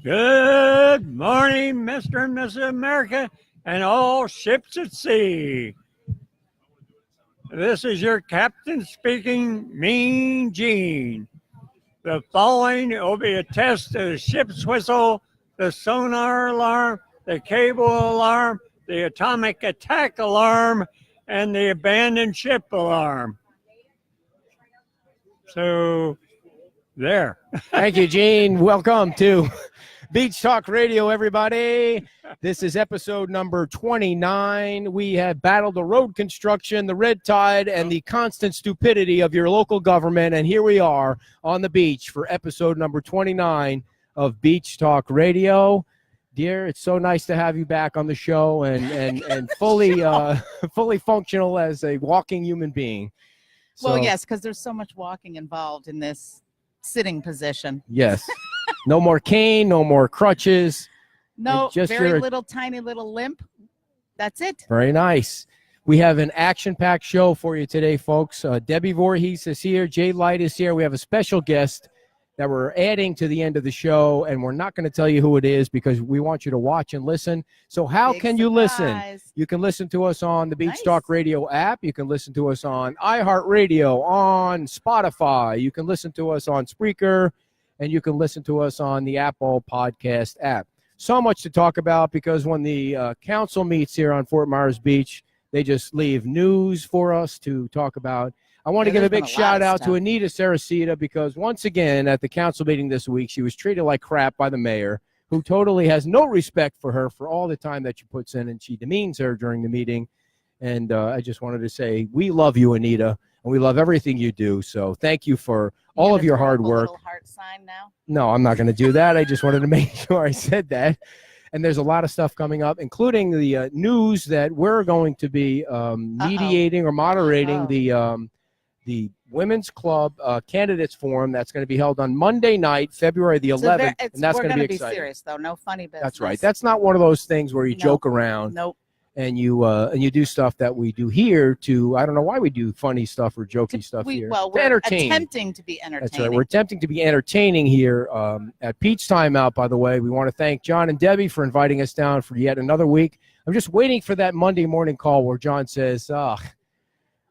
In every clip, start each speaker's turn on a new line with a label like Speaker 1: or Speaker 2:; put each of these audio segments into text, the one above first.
Speaker 1: Good morning, Mr. and Mrs. America, and all ships at sea. This is your captain speaking, Mean Gene. The following will be a test of the ship's whistle, the sonar alarm, the cable alarm, the atomic attack alarm, and the abandoned ship alarm. So, there.
Speaker 2: Thank you, Gene. Welcome to Beach Talk Radio, everybody. This is episode number 29. We have battled the road construction, the red tide, and the constant stupidity of your local government. And here we are on the beach for episode number 29 of Beach Talk Radio. Dear, it's so nice to have you back on the show and fully functional as a walking human being.
Speaker 3: Well, yes, because there's so much walking involved in this sitting position.
Speaker 2: Yes. No more cane, no more crutches.
Speaker 3: No, just very little, tiny little limp. That's it.
Speaker 2: Very nice. We have an action-packed show for you today, folks. Debbie Voorhees is here. Jay Light is here. We have a special guest that we're adding to the end of the show, and we're not going to tell you who it is because we want you to watch and listen. So how can you listen? You can listen to us on the Beach Talk Radio app. You can listen to us on iHeartRadio, on Spotify. You can listen to us on Spreaker, and you can listen to us on the Apple Podcast app. So much to talk about because when the council meets here on Fort Myers Beach, they just leave news for us to talk about. I want to give a big shout out to Anita Saracita because once again at the council meeting this week, she was treated like crap by the mayor, who totally has no respect for her for all the time that she puts in, and she demeans her during the meeting. And I just wanted to say we love you, Anita, and we love everything you do. So thank you for all of your hard work.
Speaker 3: Little heart sign now?
Speaker 2: No, I'm not going to do that. I just wanted to make sure I said that. And there's a lot of stuff coming up, including the news that we're going to be mediating or moderating the Women's Club Candidates Forum that's going to be held on Monday night, February the 11th, and that's going to be exciting.
Speaker 3: We're going to be serious, though. No funny business.
Speaker 2: That's right. That's not one of those things where you joke around.
Speaker 3: Nope.
Speaker 2: And you do stuff that we do here to, I don't know why we do funny stuff or jokey stuff here.
Speaker 3: Well,
Speaker 2: we're
Speaker 3: attempting to be entertaining.
Speaker 2: That's right. We're attempting to be entertaining here at Peach Time Out, by the way. We want to thank John and Debbie for inviting us down for yet another week. I'm just waiting for that Monday morning call where John says,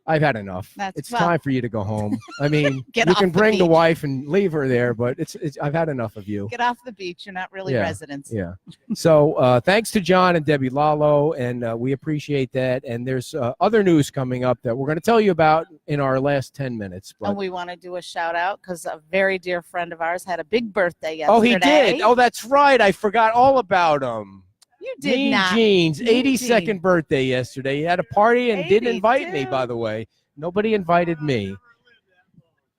Speaker 2: I've had enough. It's time for you to go home. I mean, you can bring the wife and leave her there, but it's I've had enough of you.
Speaker 3: Get off the beach. You're not really residents.
Speaker 2: Yeah. So thanks to John and Debbie Lalo, and we appreciate that. And there's other news coming up that we're going to tell you about in our last 10 minutes.
Speaker 3: And we want to do a shout out because a very dear friend of ours had a big birthday yesterday.
Speaker 2: Oh, he did? Oh, that's right. I forgot all about him.
Speaker 3: You did not.
Speaker 2: Mean Gene's 82nd birthday yesterday. He had a party and didn't invite me, by the way. Nobody invited me.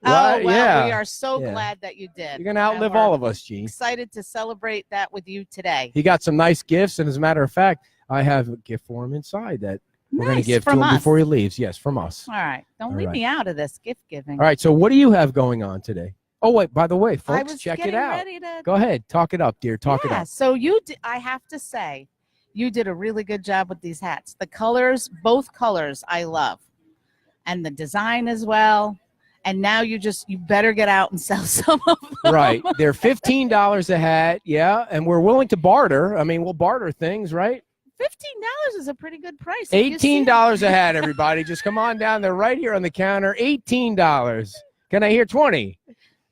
Speaker 3: Oh, well, we are so glad that you did.
Speaker 2: You're going to outlive all of us, Gene.
Speaker 3: Excited to celebrate that with you today.
Speaker 2: He got some nice gifts, and as a matter of fact, I have a gift for him inside that we're going to give to him before he leaves. Yes, from us.
Speaker 3: All right. Don't leave me out of this gift giving.
Speaker 2: All right, so what do you have going on today? Oh, wait, by the way, folks, check it out. Go ahead. Talk it up, dear. Talk it up.
Speaker 3: So I have to say, you did a really good job with these hats. The colors, both colors, I love. And the design as well. And now you better get out and sell some of them.
Speaker 2: Right. They're $15 a hat, and we're willing to barter. I mean, we'll barter things, right?
Speaker 3: $15 is a pretty good price.
Speaker 2: $18 a hat, everybody. Just come on down. They're right here on the counter. $18. Can I hear 20?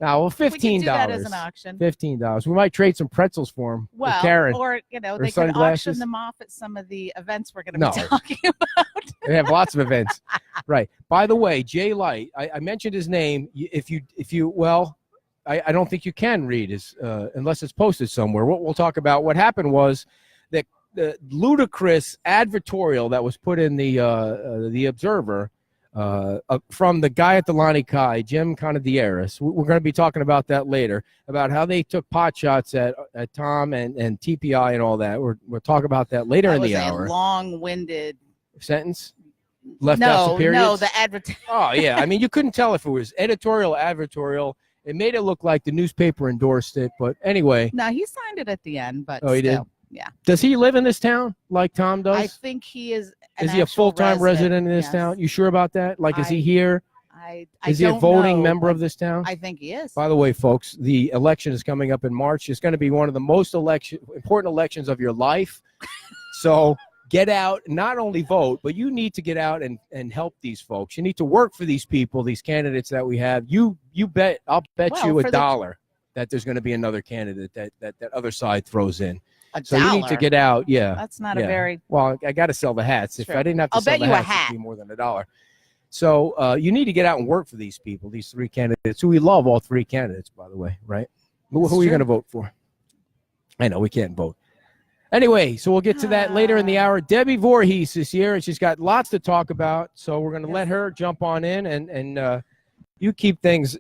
Speaker 2: No, well, $15.
Speaker 3: We can do that as an auction.
Speaker 2: $15. We might trade some pretzels for them.
Speaker 3: Well,
Speaker 2: Karen,
Speaker 3: or they could auction them off at some of the events we're going to be talking about.
Speaker 2: They have lots of events. Right. By the way, Jay Light, I mentioned his name. If you I don't think you can read his unless it's posted somewhere. What we'll talk about. What happened was that the ludicrous advertorial that was put in the Observer from the guy at the Lonnie Kai, Jim Conadieris. We're going to be talking about that later, about how they took pot shots at Tom and TPI and all that. We'll talk about that later in the hour.
Speaker 3: That was a long-winded
Speaker 2: sentence. Left out some periods?
Speaker 3: No, the advertising.
Speaker 2: Oh, yeah. I mean, you couldn't tell if it was editorial, advertorial. It made it look like the newspaper endorsed it. But anyway.
Speaker 3: No, he signed it at the end. But
Speaker 2: he did?
Speaker 3: Yeah.
Speaker 2: Does he live in this town like Tom does?
Speaker 3: I think he is.
Speaker 2: Is he a full-time resident in this town? You sure about that? Like, is he here? Is he a
Speaker 3: don't
Speaker 2: voting
Speaker 3: know,
Speaker 2: member
Speaker 3: but
Speaker 2: of this town?
Speaker 3: I think he is.
Speaker 2: By the way, folks, the election is coming up in March. It's going to be one of the most important elections of your life. So get out, not only vote, but you need to get out and help these folks. You need to work for these people, these candidates that we have. I'll bet
Speaker 3: Well,
Speaker 2: you
Speaker 3: for
Speaker 2: $1 that there's going to be another candidate that other side throws in. So
Speaker 3: $1.
Speaker 2: you need to get out. Yeah.
Speaker 3: That's not a very.
Speaker 2: Well, I got to sell the hats. If
Speaker 3: True.
Speaker 2: I didn't have to
Speaker 3: I'll
Speaker 2: sell
Speaker 3: bet
Speaker 2: the
Speaker 3: you a
Speaker 2: hats,
Speaker 3: hat.
Speaker 2: it'd be more than $1. So you need to get out and work for these people, these three candidates, who we love, all three candidates, by the way, right? Who are you going to vote for? I know we can't vote. Anyway, so we'll get to that later in the hour. Debbie Voorhees is here, and she's got lots to talk about. So we're going to let her jump on in, and you keep things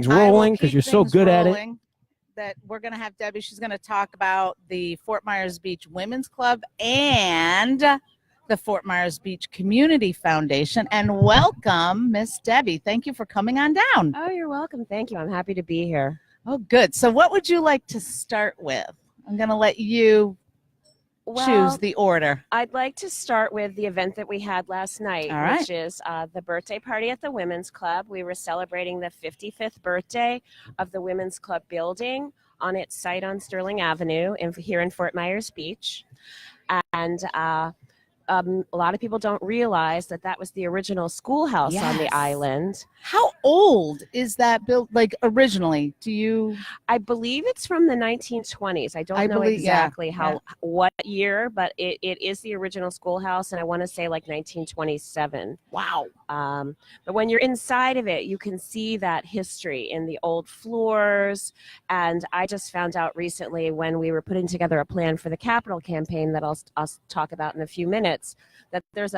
Speaker 2: rolling because you're so good at it.
Speaker 3: That we're going to have Debbie. She's going to talk about the Fort Myers Beach Women's Club and the Fort Myers Beach Community Foundation. And welcome, Miss Debbie. Thank you for coming on down.
Speaker 4: Oh, you're welcome. Thank you. I'm happy to be here.
Speaker 3: Oh, good. So what would you like to start with? I'm going to let you choose the order.
Speaker 4: I'd like to start with the event that we had last night,
Speaker 3: All right.
Speaker 4: which is the birthday party at the Women's Club. We were celebrating the 55th birthday of the Women's Club building on its site on Sterling Avenue here in Fort Myers Beach. And a lot of people don't realize that was the original schoolhouse on the
Speaker 3: Yes.
Speaker 4: island.
Speaker 3: How old is that built, like originally? Do you?
Speaker 4: I believe it's from the 1920s. I don't know exactly what year, but it is the original schoolhouse, and I want to say like 1927.
Speaker 3: Wow.
Speaker 4: But when you're inside of it, you can see that history in the old floors. And I just found out recently when we were putting together a plan for the capital campaign that I'll talk about in a few minutes, that there's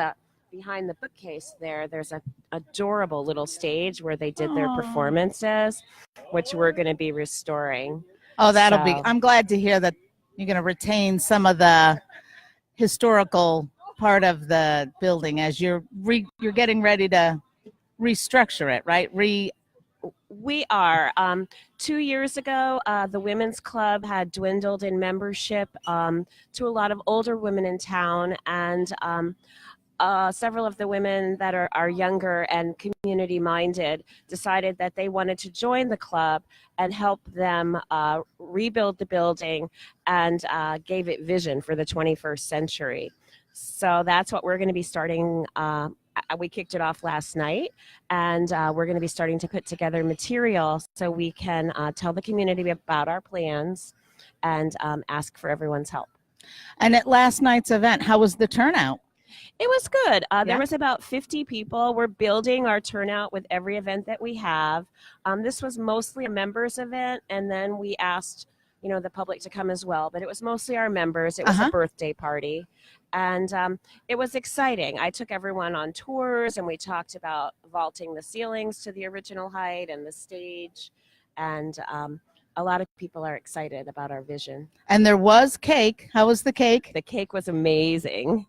Speaker 4: behind the bookcase there's a adorable little stage where they did their performances, which we're going to be restoring.
Speaker 3: Oh, that'll be. I'm glad to hear that you're going to retain some of the historical part of the building as you're getting ready to restructure it, right?
Speaker 4: We are. 2 years ago, the Women's Club had dwindled in membership to a lot of older women in town, and several of the women that are younger and community-minded decided that they wanted to join the club and help them rebuild the building and gave it vision for the 21st century. So that's what we're going to be starting. We kicked it off last night, and we're going to be starting to put together material so we can tell the community about our plans and ask for everyone's help.
Speaker 3: And at last night's event, how was the turnout?
Speaker 4: It was good. There was about 50 people. We're building our turnout with every event that we have. This was mostly a members event, and then we asked the public to come as well, but it was mostly our members. It was a birthday party, and it was exciting. I took everyone on tours, and we talked about vaulting the ceilings to the original height and the stage, and a lot of people are excited about our vision.
Speaker 3: And there was cake. How was the cake?
Speaker 4: The cake was amazing.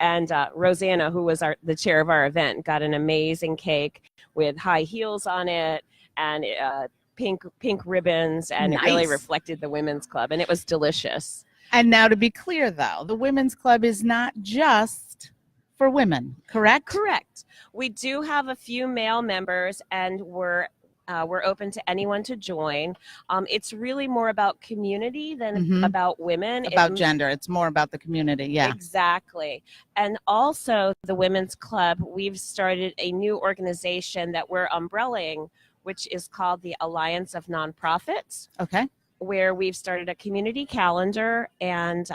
Speaker 4: And Rosanna, who was the chair of our event, got an amazing cake with high heels on it and pink ribbons, and It really reflected the Women's Club, and it was delicious.
Speaker 3: And now, to be clear, though, the Women's Club is not just for women, correct?
Speaker 4: Correct. We do have a few male members, and we're open to anyone to join. It's really more about community than about women.
Speaker 3: About gender. It's more about the community. Yeah.
Speaker 4: Exactly. And also the Women's Club, we've started a new organization that we're umbrellaing, which is called the Alliance of Nonprofits.
Speaker 3: Okay.
Speaker 4: Where we've started a community calendar, and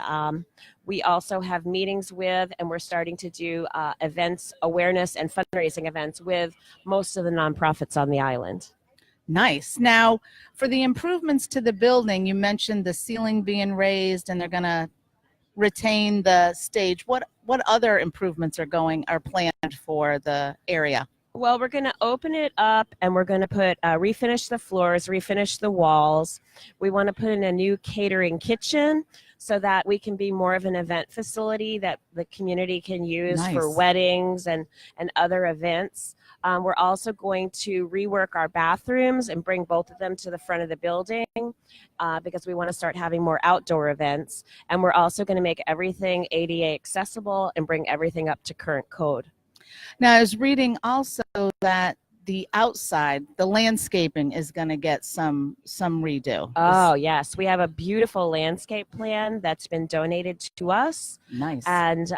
Speaker 4: we also have meetings with, and we're starting to do events, awareness and fundraising events with most of the nonprofits on the island.
Speaker 3: Nice. Now, for the improvements to the building, you mentioned the ceiling being raised, and they're going to retain the stage. What other improvements are planned for the area?
Speaker 4: Well, we're going to open it up, and we're going to refinish the floors, refinish the walls. We want to put in a new catering kitchen so that we can be more of an event facility that the community can use for weddings and other events. We're also going to rework our bathrooms and bring both of them to the front of the building because we want to start having more outdoor events. And we're also going to make everything ADA accessible and bring everything up to current code.
Speaker 3: Now, I was reading also that the outside, the landscaping is going to get some redo.
Speaker 4: Oh, yes. We have a beautiful landscape plan that's been donated to us.
Speaker 3: Nice.
Speaker 4: And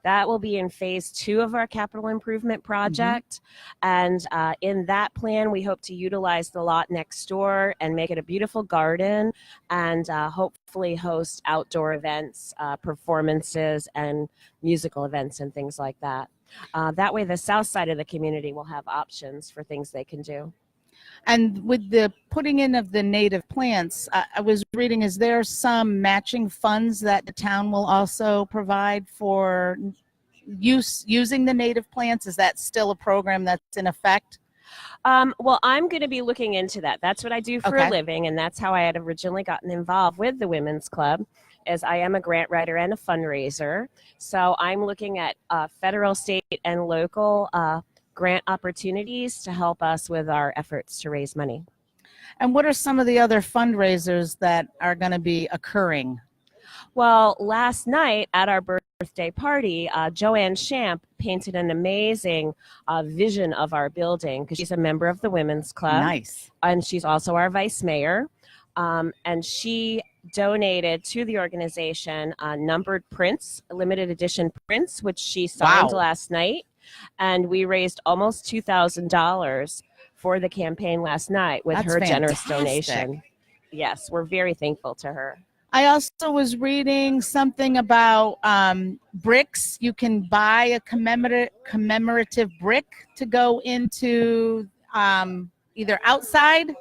Speaker 4: that will be in phase 2 of our capital improvement project. And in that plan, we hope to utilize the lot next door and make it a beautiful garden and hopefully host outdoor events, performances, and musical events and things like that. That way, the south side of the community will have options for things they can do.
Speaker 3: And with the putting in of the native plants, I was reading, is there some matching funds that the town will also provide for using the native plants? Is that still a program that's in effect?
Speaker 4: Well, I'm going to be looking into that. That's what I do for a living, and that's how I had originally gotten involved with the Women's Club, as I am a grant writer and a fundraiser. So I'm looking at federal, state, and local grant opportunities to help us with our efforts to raise money.
Speaker 3: And what are some of the other fundraisers that are going to be occurring?
Speaker 4: Well, last night at our birthday party, Joanne Champ painted an amazing vision of our building because she's a member of the Women's Club.
Speaker 3: Nice.
Speaker 4: And she's also our vice mayor. And she donated to the organization numbered prints, limited edition prints, which she signed last night. And we raised almost $2,000 for the campaign last night with her generous donation. Yes, we're very thankful to her.
Speaker 3: I also was reading something about bricks. You can buy a commemorative brick to go into either outside.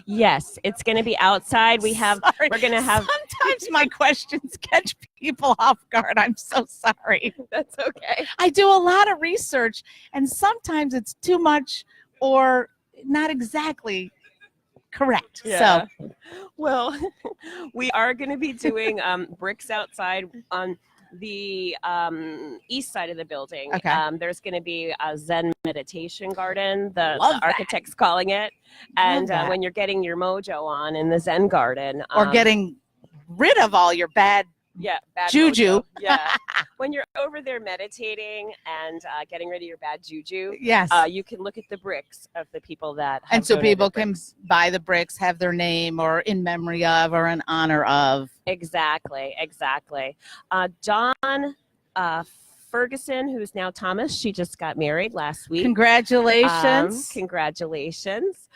Speaker 4: Yes, it's going to be outside. We're going to have.
Speaker 3: Sometimes my questions catch people off guard. I'm so sorry.
Speaker 4: That's okay.
Speaker 3: I do a lot of research, and sometimes it's too much or not exactly correct.
Speaker 4: Yeah.
Speaker 3: So,
Speaker 4: well, we are going to be doing bricks outside on the east side of the building.
Speaker 3: Okay.
Speaker 4: There's going to be a Zen meditation garden, the
Speaker 3: Love
Speaker 4: architect's calling it. And when you're getting your mojo on in the Zen garden.
Speaker 3: Or getting rid of all your bad juju.
Speaker 4: Mojo. Yeah. When you're over there meditating and getting rid of your bad juju,
Speaker 3: yes,
Speaker 4: you can look at the bricks of the people that have
Speaker 3: and so people can
Speaker 4: bricks.
Speaker 3: buy the bricks, have their name or in memory of or in honor of.
Speaker 4: Exactly. Dawn Ferguson, who's now Thomas, she just got married last week.
Speaker 3: Congratulations.
Speaker 4: Congratulations.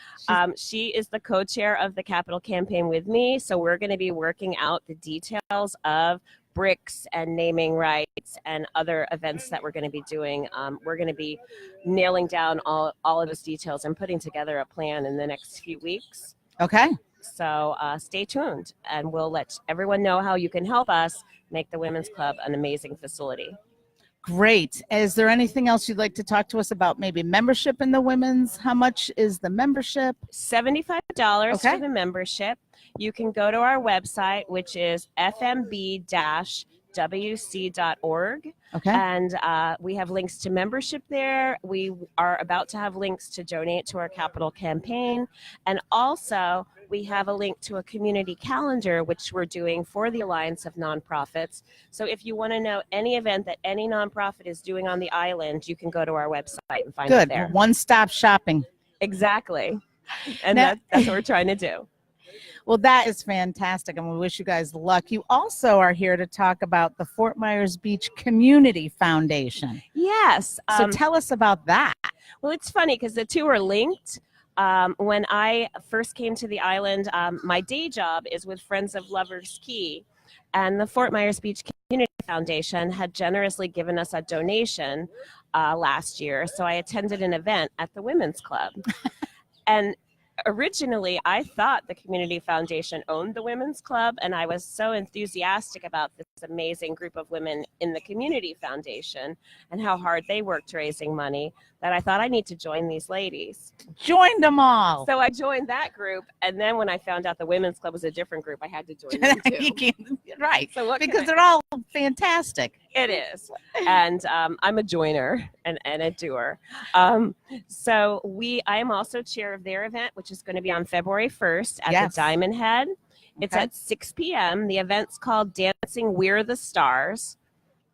Speaker 4: She is the co-chair of the Capital Campaign with me, so we're going to be working out the details of bricks and naming rights and other events that we're going to be doing. We're going to be nailing down all of those details and putting together a plan in the next few weeks.
Speaker 3: Okay.
Speaker 4: So stay tuned, and we'll let everyone know how you can help us make the Women's Club an amazing facility.
Speaker 3: Great. Is there anything else you'd like to talk to us about? Maybe membership in the women's? How much is the membership?
Speaker 4: $75 for the membership. You can go to our website, which is fmb-wc.org.
Speaker 3: Okay.
Speaker 4: And we have links to membership there. We are about to have links to donate to our capital campaign. And also, we have a link to a community calendar, which we're doing for the Alliance of Nonprofits. So if you want to know any event that any nonprofit is doing on the island, you can go to our website and find it there.
Speaker 3: One-stop shopping.
Speaker 4: Exactly. And
Speaker 3: Now,
Speaker 4: that's what we're trying to do.
Speaker 3: Well, that is fantastic, and we wish you guys luck. You also are here to talk about the Fort Myers Beach Community Foundation.
Speaker 4: Yes.
Speaker 3: So tell us about that.
Speaker 4: Well, it's funny because the two are linked. When I first came to the island, my day job is with Friends of Lovers Key, and the Fort Myers Beach Community Foundation had generously given us a donation last year, so I attended an event at the Women's Club. And originally, I thought the Community Foundation owned the Women's Club, and I was so enthusiastic about this amazing group of women in the Community Foundation and how hard they worked raising money that I thought I need to join these ladies.
Speaker 3: Join them all.
Speaker 4: So I joined that group, and then when I found out the Women's Club was a different group, I had to join them too.
Speaker 3: Right,
Speaker 4: So what
Speaker 3: because they're all fantastic.
Speaker 4: It is. And I'm a joiner and a doer. So I am also chair of their event, which is going to be on February 1st at the Diamond Head. It's at 6 p.m. The event's called Dancing We're the Stars.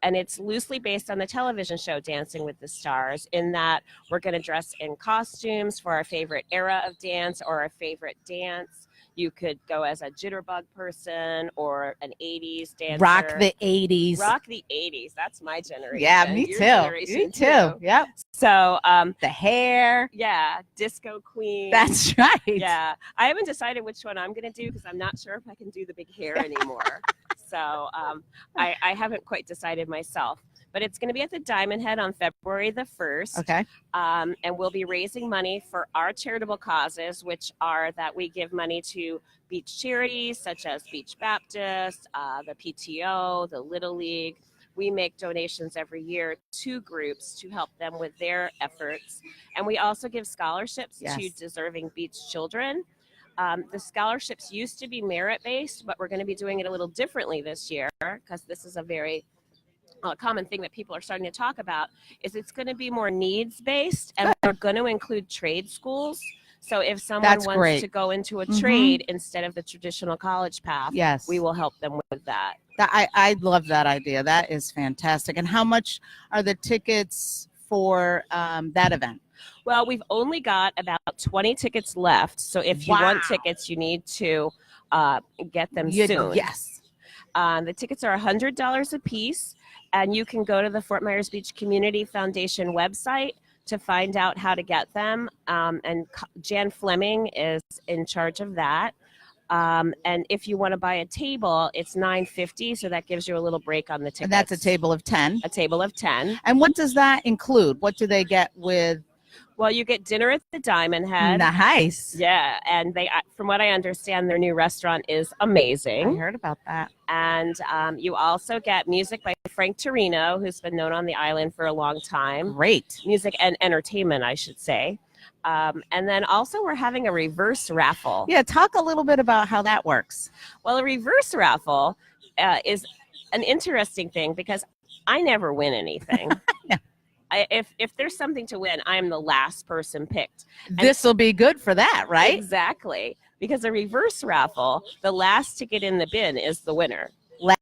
Speaker 4: and it's loosely based on the television show Dancing with the Stars, in that we're going to dress in costumes for our favorite era of dance or our favorite dance. You could go as a jitterbug person or an 80s dancer.
Speaker 3: Rock the 80s.
Speaker 4: Rock the 80s. That's my generation.
Speaker 3: Yeah, me
Speaker 4: Your
Speaker 3: too.
Speaker 4: generation
Speaker 3: Me too. Yep.
Speaker 4: So,
Speaker 3: The hair.
Speaker 4: yeah, disco queen.
Speaker 3: That's right.
Speaker 4: Yeah, I haven't decided which one I'm going to do because I'm not sure if I can do the big hair anymore. So I haven't quite decided myself. But it's going to be at the Diamond Head on February the 1st.
Speaker 3: Okay.
Speaker 4: And we'll be raising money for our charitable causes, which are that we give money to beach charities such as Beach Baptist, the PTO, the Little League. We make donations every year to groups to help them with their efforts. And we also give scholarships to deserving beach children. The scholarships used to be merit-based, but we're going to be doing it a little differently this year because this is a very common thing that people are starting to talk about. Is it's going to be more needs-based, and we're going to include trade schools. So if someone wants to go into a trade instead of the traditional college path, we will help them with that.
Speaker 3: I love that idea. That is fantastic. And how much are the tickets for that event?
Speaker 4: Well, we've only got about 20 tickets left. So if you want tickets, you need to get them soon.
Speaker 3: Yes.
Speaker 4: The tickets are $100 a piece, and you can go to the Fort Myers Beach Community Foundation website to find out how to get them. And Jan Fleming is in charge of that. And if you want to buy a table, it's $9.50, so that gives you a little break on the tickets.
Speaker 3: And that's a table of 10.
Speaker 4: A table of 10.
Speaker 3: And what does that include? What do they get with?
Speaker 4: Well, you get dinner at the Diamond Head.
Speaker 3: Nice.
Speaker 4: Yeah, and they, from what I understand, their new restaurant is amazing.
Speaker 3: I heard about that.
Speaker 4: And you also get music by Frank Torino, who's been known on the island for a long time.
Speaker 3: Great.
Speaker 4: Music and entertainment, I should say. And then also we're having a reverse raffle.
Speaker 3: Yeah, talk a little bit about how that works.
Speaker 4: Well, a reverse raffle is an interesting thing because I never win anything.
Speaker 3: No.
Speaker 4: If there's something to win, I'm the last person picked.
Speaker 3: This will be good for that, right?
Speaker 4: Exactly. Because a reverse raffle, the last ticket in the bin is the winner.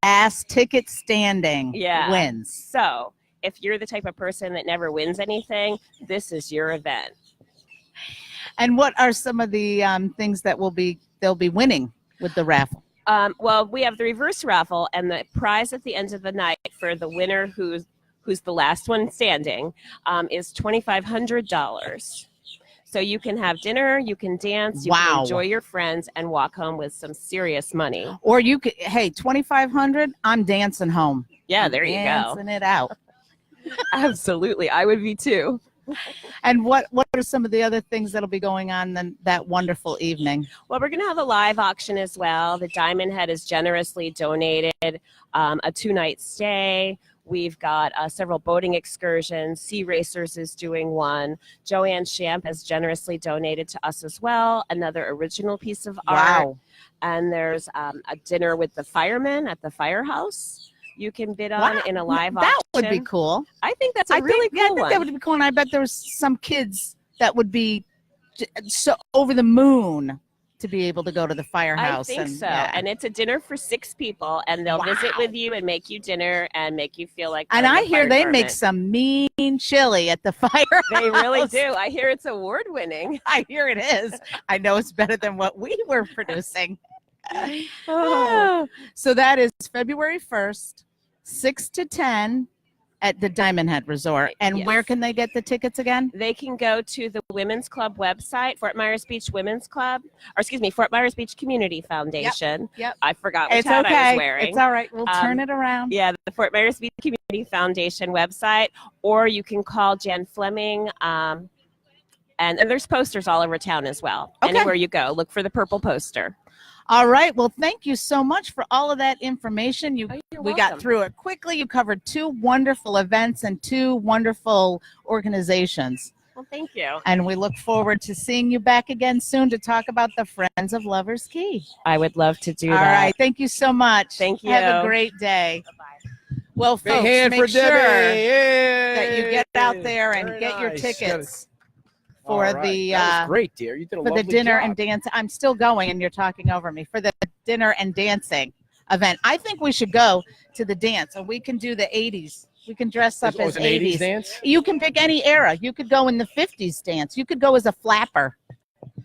Speaker 3: Last ticket standing wins.
Speaker 4: So if you're the type of person that never wins anything, this is your event.
Speaker 3: And what are some of the things that they'll be winning with the raffle?
Speaker 4: Well, we have the reverse raffle, and the prize at the end of the night for the winner who's the last one standing is $2,500. So you can have dinner, you can dance, you can enjoy your friends, and walk home with some serious money.
Speaker 3: Or you could, hey, $2,500, I'm dancing home.
Speaker 4: Yeah, there you go.
Speaker 3: Dancing it out.
Speaker 4: Absolutely. I would be too.
Speaker 3: And what are some of the other things that'll be going on then that wonderful evening?
Speaker 4: Well, we're going to have a live auction as well. The Diamond Head has generously donated a 2-night stay. We've got several boating excursions. Sea Racers is doing one. Joanne Champ has generously donated to us as well, another original piece of art.
Speaker 3: Wow.
Speaker 4: And there's a dinner with the firemen at the firehouse. You can bid on in a live auction.
Speaker 3: That would be cool.
Speaker 4: I think that's a really cool one.
Speaker 3: I think that would be cool. And I bet there's some kids that would be so over the moon to be able to go to the firehouse.
Speaker 4: I think so. Yeah. And it's a dinner for 6 people, and they'll visit with you and make you dinner and make you feel like.
Speaker 3: And I hear they make some mean chili at the firehouse.
Speaker 4: They really do. I hear it's award winning.
Speaker 3: I hear it is. I know it's better than what we were producing. So that is February 1st, 6 to 10 at the Diamond Head Resort. And where can they get the tickets again?
Speaker 4: They can go to the Women's Club website, Fort Myers Beach Women's Club, or excuse me, Fort Myers Beach Community Foundation.
Speaker 3: Yep.
Speaker 4: I forgot which hat I was wearing.
Speaker 3: It's all right. We'll turn it around.
Speaker 4: Yeah, the Fort Myers Beach Community Foundation website, or you can call Jen Fleming. And there's posters all over town as well.
Speaker 3: Okay.
Speaker 4: Anywhere you go, look for the purple poster.
Speaker 3: All right. Well, thank you so much for all of that information.
Speaker 4: You're
Speaker 3: we
Speaker 4: welcome.
Speaker 3: got through it quickly. You covered 2 wonderful events and 2 wonderful organizations.
Speaker 4: Well, thank you.
Speaker 3: And we look forward to seeing you back again soon to talk about the Friends of Lovers Key.
Speaker 4: I would love to do that.
Speaker 3: All right. Thank you so much.
Speaker 4: Thank you.
Speaker 3: Have a great day.
Speaker 4: Bye-bye.
Speaker 3: Well,
Speaker 2: Big
Speaker 3: folks,
Speaker 2: hand
Speaker 3: make
Speaker 2: for
Speaker 3: sure
Speaker 2: Debbie.
Speaker 3: that you get out there and
Speaker 2: Very
Speaker 3: get your
Speaker 2: nice.
Speaker 3: tickets for
Speaker 2: All right.
Speaker 3: the
Speaker 2: That was great, dear. You did a
Speaker 3: for the
Speaker 2: lovely
Speaker 3: dinner
Speaker 2: job.
Speaker 3: and dance. I'm still going, and you're talking over me. For the dinner and dancing event. I think we should go to the dance, and we can do the 80s. We can dress up as
Speaker 2: an 80s
Speaker 3: 80s.
Speaker 2: dance?
Speaker 3: You can pick any era. You could go in the 50s dance. You could go as a flapper.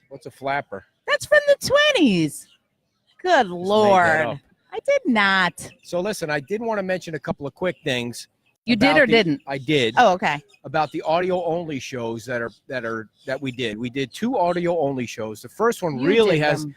Speaker 2: What's a flapper?
Speaker 3: That's from the 20s. Good Lord.
Speaker 2: up.
Speaker 3: I did not.
Speaker 2: So listen, I did want to mention a couple of quick things.
Speaker 3: You did or didn't?
Speaker 2: I did.
Speaker 3: Oh, okay.
Speaker 2: About the audio only shows that we did. We did 2 audio only shows. The first one
Speaker 3: You
Speaker 2: really
Speaker 3: did
Speaker 2: has
Speaker 3: them.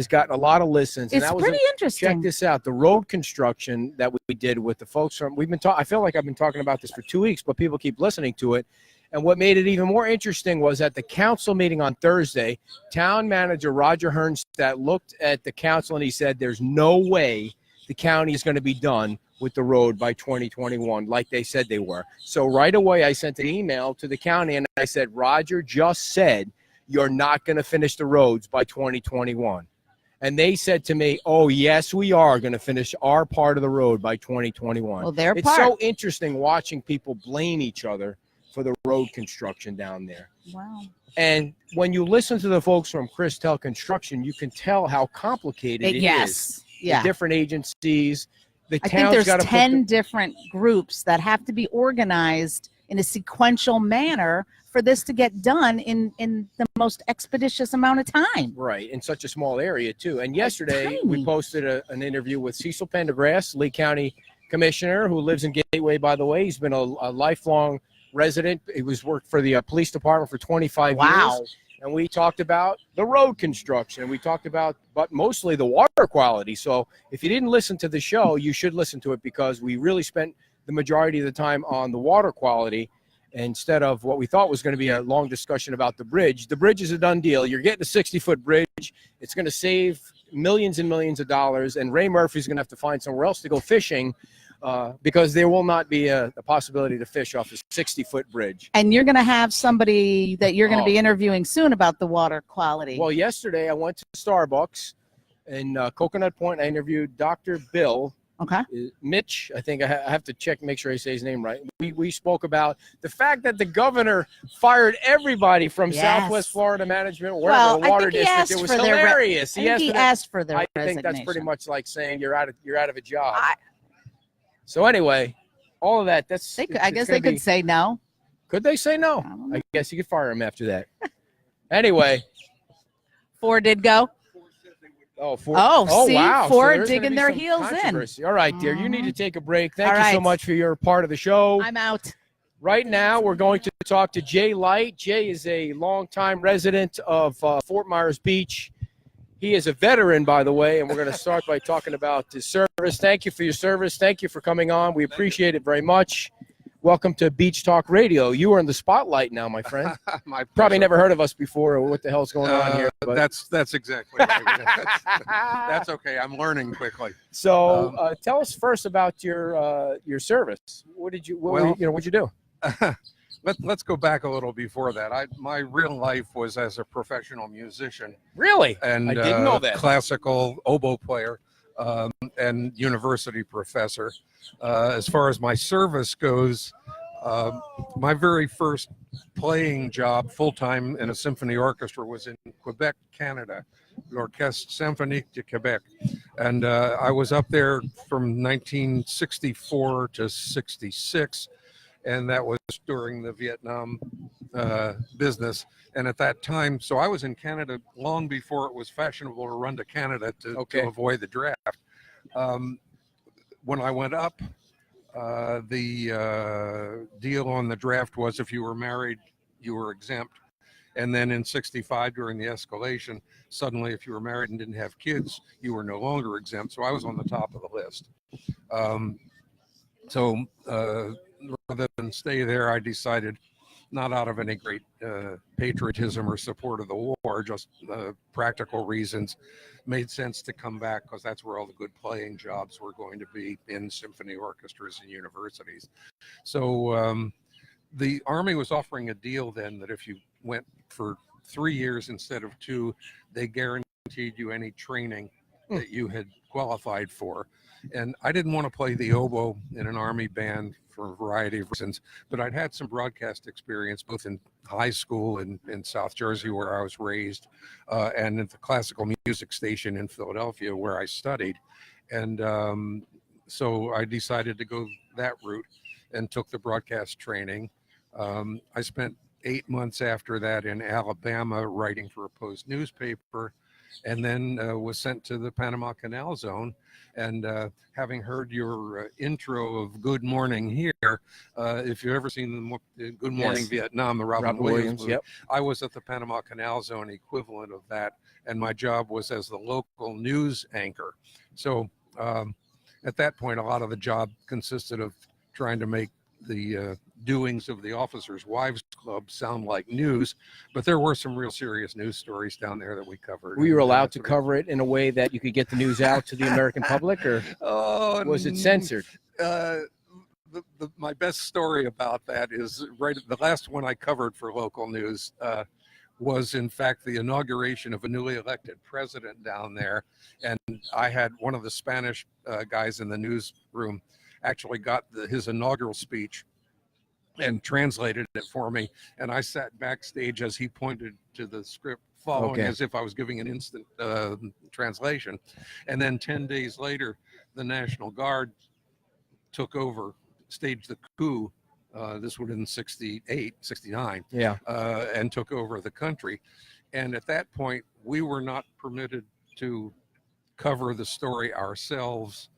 Speaker 2: gotten a lot of listens.
Speaker 3: It's
Speaker 2: and that was
Speaker 3: pretty
Speaker 2: check
Speaker 3: interesting.
Speaker 2: this out. The road construction that we did with the folks from I feel like I've been talking about this for 2 weeks, but people keep listening to it. And what made it even more interesting was at the council meeting on Thursday, town manager Roger Hernstadt looked at the council and he said, there's no way the county is going to be done with the road by 2021, like they said they were. So right away, I sent an email to the county and I said, Roger just said you're not going to finish the roads by 2021. And they said to me, oh, yes, we are going to finish our part of the road by 2021.
Speaker 3: Well, their
Speaker 2: it's
Speaker 3: part.
Speaker 2: so interesting watching people blame each other for the road construction down there.
Speaker 3: Wow.
Speaker 2: And when you listen to the folks from Christel Construction, you can tell how complicated it is.
Speaker 3: Yes. Yeah.
Speaker 2: The different agencies. The
Speaker 3: I think
Speaker 2: town's
Speaker 3: there's
Speaker 2: got to
Speaker 3: 10 different groups that have to be organized in a sequential manner for this to get done in the most expeditious amount of time.
Speaker 2: Right, in such a small area, too. And yesterday, we
Speaker 3: tiny.
Speaker 2: posted an interview with Cecil Pendergrass, Lee County Commissioner, who lives in Gateway, by the way. He's been a lifelong resident. He worked for the police department for 25
Speaker 3: Wow.
Speaker 2: years. And we talked about the road construction. We talked about, but mostly the water quality. So if you didn't listen to the show, you should listen to it because we really spent the majority of the time on the water quality instead of what we thought was going to be a long discussion about the bridge. The bridge is a done deal. You're getting a 60-foot bridge. It's going to save millions and millions of dollars. And Ray Murphy's going to have to find somewhere else to go fishing because there will not be a possibility to fish off a 60-foot bridge.
Speaker 3: And you're going to have somebody that you're going to be interviewing soon about the water quality.
Speaker 2: Well, yesterday I went to Starbucks in Coconut Point. I interviewed Dr. Bill.
Speaker 3: Okay.
Speaker 2: Mitch, I think I have to check, make sure I say his name right. We spoke about the fact that the governor fired everybody from
Speaker 3: Yes.
Speaker 2: Southwest Florida Management, wherever the water district. It was hilarious.
Speaker 3: He asked for their
Speaker 2: I think that's pretty much like saying you're out of a job. So anyway, all of that.
Speaker 3: I guess they could say no.
Speaker 2: Could they say no? I guess you could fire him after that. Anyway.
Speaker 3: 4 did go.
Speaker 2: See,
Speaker 3: wow.
Speaker 2: So
Speaker 3: 4
Speaker 2: there's
Speaker 3: digging
Speaker 2: gonna be
Speaker 3: their
Speaker 2: some
Speaker 3: heels in.
Speaker 2: controversy. All right, dear. You need to take a break. Thank
Speaker 3: All
Speaker 2: you so
Speaker 3: right.
Speaker 2: much for your part of the show.
Speaker 3: I'm out.
Speaker 2: Right now, we're going to talk to Jay Light. Jay is a longtime resident of Fort Myers Beach. He is a veteran, by the way, and we're going to start by talking about his service. Thank you for your service. Thank you for coming on. We appreciate it very much. Welcome to Beach Talk Radio. You are in the spotlight now, my friend.
Speaker 5: My
Speaker 2: Probably never heard of us before or what the hell's going on here. But.
Speaker 5: That's exactly right. That's okay. I'm learning quickly.
Speaker 2: So tell us first about your service. What'd you do?
Speaker 5: Let's go back a little before that. My real life was as a professional musician.
Speaker 2: Really?
Speaker 5: And
Speaker 2: I didn't know that.
Speaker 5: Classical oboe player and university professor. As far as my service goes, my very first playing job full-time in a symphony orchestra was in Quebec, Canada, l'Orchestre Symphonique de Quebec. And I was up there from 1964 to 66. And that was during the Vietnam business. And at that time, so I was in Canada long before it was fashionable to run to Canada to avoid the draft. When I went up, the deal on the draft was if you were married, you were exempt. And then in 65, during the escalation, suddenly if you were married and didn't have kids, you were no longer exempt. So I was on the top of the list. Rather than stay there, I decided, not out of any great patriotism or support of the war, just practical reasons, made sense to come back because that's where all the good playing jobs were going to be, in symphony orchestras and universities. So the Army was offering a deal then that if you went for 3 years instead of 2, they guaranteed you any training that you had qualified for. And I didn't want to play the oboe in an Army band for a variety of reasons, but I'd had some broadcast experience both in high school in South Jersey, where I was raised, and at the classical music station in Philadelphia, where I studied. And so I decided to go that route and took the broadcast training. I spent 8 months after that in Alabama writing for a Post newspaper, and then was sent to the Panama Canal Zone. And having heard your intro of Good Morning Here, if you've ever seen the Good Morning
Speaker 2: Yes.
Speaker 5: Vietnam, the Robin Williams movie,
Speaker 2: Yep.
Speaker 5: I was at the Panama Canal Zone equivalent of that, and my job was as the local news anchor. So at that point, a lot of the job consisted of trying to make the doings of the Officers' Wives Club sound like news, but there were some real serious news stories down there that we covered.
Speaker 2: Were you allowed to cover it in a way that you could get the news out to the American public, or was it censored?
Speaker 5: My best story about that is the last one I covered for local news was in fact the inauguration of a newly elected president down there, and I had one of the Spanish guys in the newsroom actually got his inaugural speech and translated it for me, and I sat backstage as he pointed to the script following, as if I was giving an instant translation. And then 10 days later, the National Guard took over, staged the coup, this would have been 68, 69, and took over the country. And at that point, we were not permitted to cover the story ourselves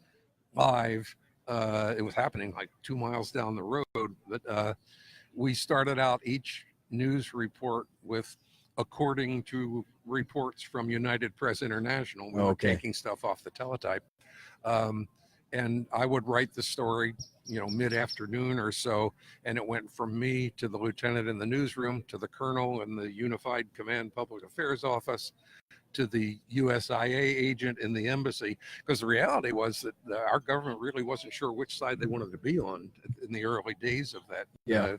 Speaker 5: live. It was happening like 2 miles down the road, but we started out each news report with, according to reports from United Press International. We were taking stuff off the teletype. And I would write the story, mid-afternoon or so, and it went from me to the lieutenant in the newsroom, to the colonel in the Unified Command Public Affairs Office, to the USIA agent in the embassy, because the reality was that our government really wasn't sure which side they wanted to be on in the early days of that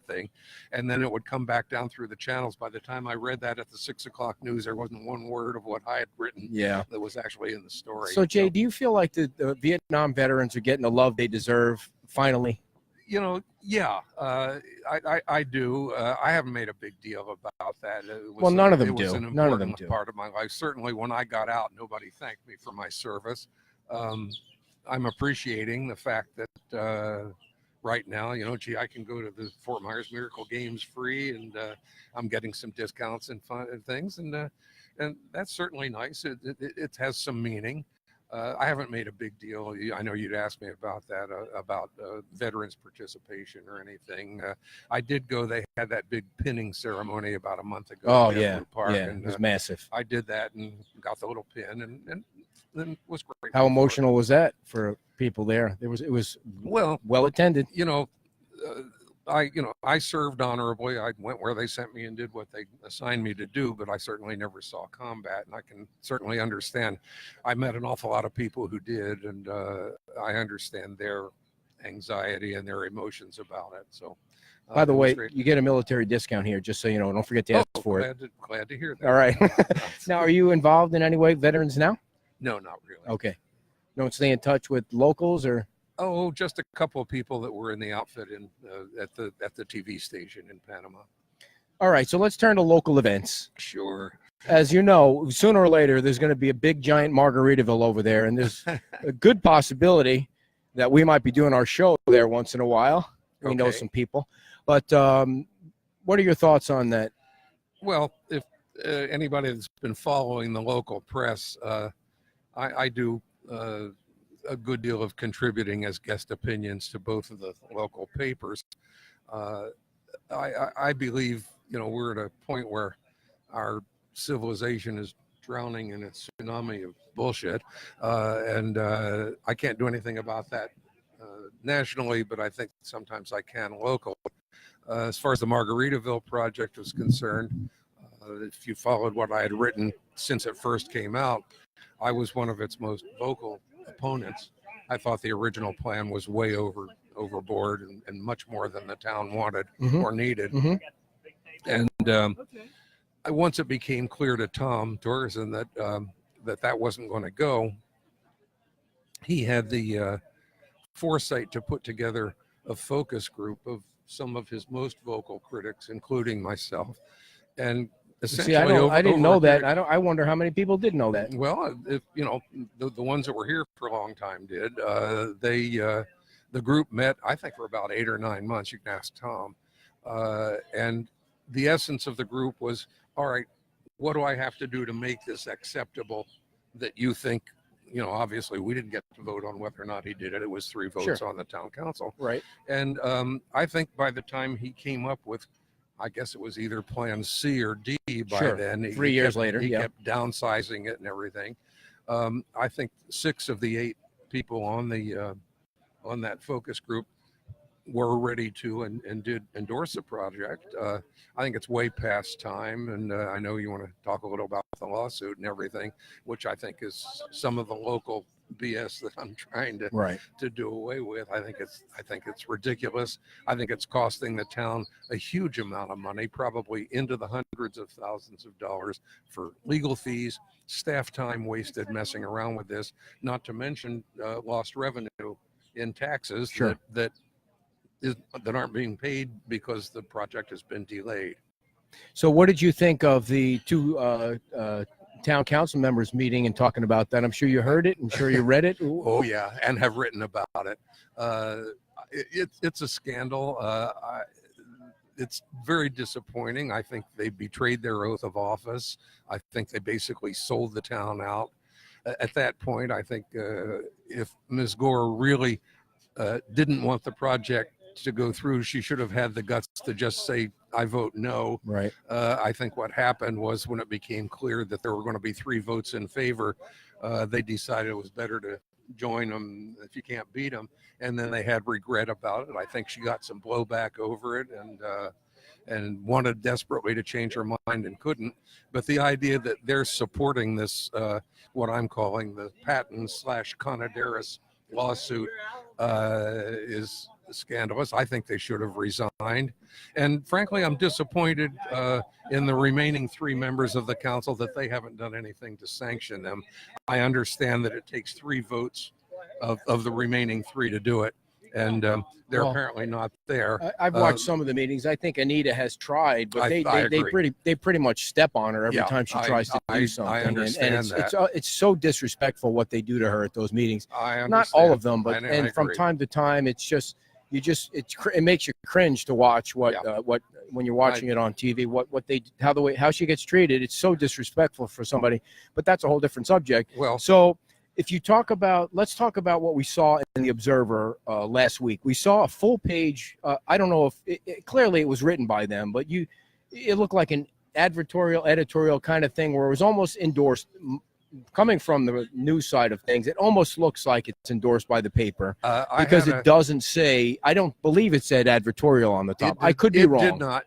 Speaker 5: thing. And then it would come back down through the channels. By the time I read that at the 6 o'clock news, there wasn't one word of what I had written that was actually in the story.
Speaker 2: So Jay, do you feel like the Vietnam veterans are getting the love they deserve finally?
Speaker 5: I do. I haven't made a big deal about that.
Speaker 2: None of them
Speaker 5: do. It was an important
Speaker 2: do.
Speaker 5: part of my life. Certainly when I got out, nobody thanked me for my service. I'm appreciating the fact that right now, I can go to the Fort Myers Miracle Games free, and I'm getting some discounts and fun and things. And that's certainly nice. It has some meaning. I haven't made a big deal. I know you'd asked me about that, about veterans participation or anything. I did go. They had that big pinning ceremony about a month ago.
Speaker 2: Oh, yeah.
Speaker 5: Park,
Speaker 2: yeah,
Speaker 5: and,
Speaker 2: it was massive.
Speaker 5: I did that and got the little pin, and it was great.
Speaker 2: How emotional was that for people there? It was well attended.
Speaker 5: I served honorably. I went where they sent me and did what they assigned me to do, but I certainly never saw combat, and I can certainly understand. I met an awful lot of people who did, and I understand their anxiety and their emotions about it. So,
Speaker 2: by the way, you get a military discount here, just so you know. Don't forget to ask for it.
Speaker 5: Glad to hear that.
Speaker 2: All right. Now, are you involved in any way, veterans now?
Speaker 5: No, not really.
Speaker 2: Okay. Don't stay in touch with locals or?
Speaker 5: Oh, just a couple of people that were in the outfit at the TV station in Panama.
Speaker 2: All right, so let's turn to local events.
Speaker 5: Sure.
Speaker 2: As you know, sooner or later, there's going to be a big, giant Margaritaville over there, and there's a good possibility that we might be doing our show there once in a while. We know some people. But what are your thoughts on that?
Speaker 5: Well, if anybody that's been following the local press, I do a good deal of contributing as guest opinions to both of the local papers. I believe, we're at a point where our civilization is drowning in a tsunami of bullshit, and I can't do anything about that nationally, but I think sometimes I can locally. As far as the Margaritaville project was concerned, if you followed what I had written since it first came out, I was one of its most vocal opponents. I thought the original plan was way overboard and much more than the town wanted or needed. And once it became clear to Tom Torgeson that wasn't going to go, he had the foresight to put together a focus group of some of his most vocal critics, including myself, and
Speaker 2: See, I didn't know that. I wonder how many people did know that.
Speaker 5: Well, if you know, the ones that were here for a long time did. The group met, I think, for about 8 or 9 months. You can ask Tom. And the essence of the group was, all right, what do I have to do to make this acceptable that you think, you know, obviously we didn't get to vote on whether or not he did it. It was 3 votes on the town council.
Speaker 2: Right.
Speaker 5: And I think by the time he came up with, I guess it was either plan C or D by then.
Speaker 2: 3 years later.
Speaker 5: He kept downsizing it and everything. I think 6 of the 8 people on that focus group were ready to and did endorse the project. I think it's way past time, and I know you want to talk a little about the lawsuit and everything, which I think is some of the local BS that I'm trying to do away with. I think it's ridiculous. I think it's costing the town a huge amount of money, probably into the hundreds of thousands of dollars for legal fees, staff time wasted messing around with this, not to mention lost revenue in taxes that aren't being paid because the project has been delayed.
Speaker 2: So what did you think of the 2 town council members meeting and talking about that? I'm sure you heard it. I'm sure you read it.
Speaker 5: Oh yeah, and have written about it. It's a scandal. It's very disappointing. I think they betrayed their oath of office. I think they basically sold the town out. At that point, I think if Ms. Gore really didn't want the project to go through, she should have had the guts to just say, I vote no.
Speaker 2: Right.
Speaker 5: I think what happened was when it became clear that there were going to be 3 votes in favor, they decided it was better to join them if you can't beat them. And then they had regret about it. I think she got some blowback over it and wanted desperately to change her mind and couldn't. But the idea that they're supporting this, what I'm calling the Patton/Conaderis lawsuit is scandalous. I think they should have resigned. And frankly, I'm disappointed in the remaining 3 members of the council that they haven't done anything to sanction them. I understand that it takes 3 votes of the remaining 3 to do it. And they're apparently not there.
Speaker 2: I've watched some of the meetings. I think Anita has tried, but they pretty much step on her every time she tries to do something.
Speaker 5: I understand
Speaker 2: that. It's so disrespectful what they do to her at those meetings.
Speaker 5: I understand.
Speaker 2: Not all of them, but
Speaker 5: I
Speaker 2: from time to time, it's just it makes you cringe to watch what when you're watching it on TV. How she gets treated. It's so disrespectful for somebody. But that's a whole different subject.
Speaker 5: Well,
Speaker 2: so. If you let's talk about what we saw in the Observer last week. We saw a full page. I don't know if clearly it was written by them, but it looked like an editorial kind of thing where it was almost endorsed. Coming from the news side of things, it almost looks like it's endorsed by the paper because it doesn't say. I don't believe it said advertorial on the top. I could be wrong.
Speaker 5: It did not.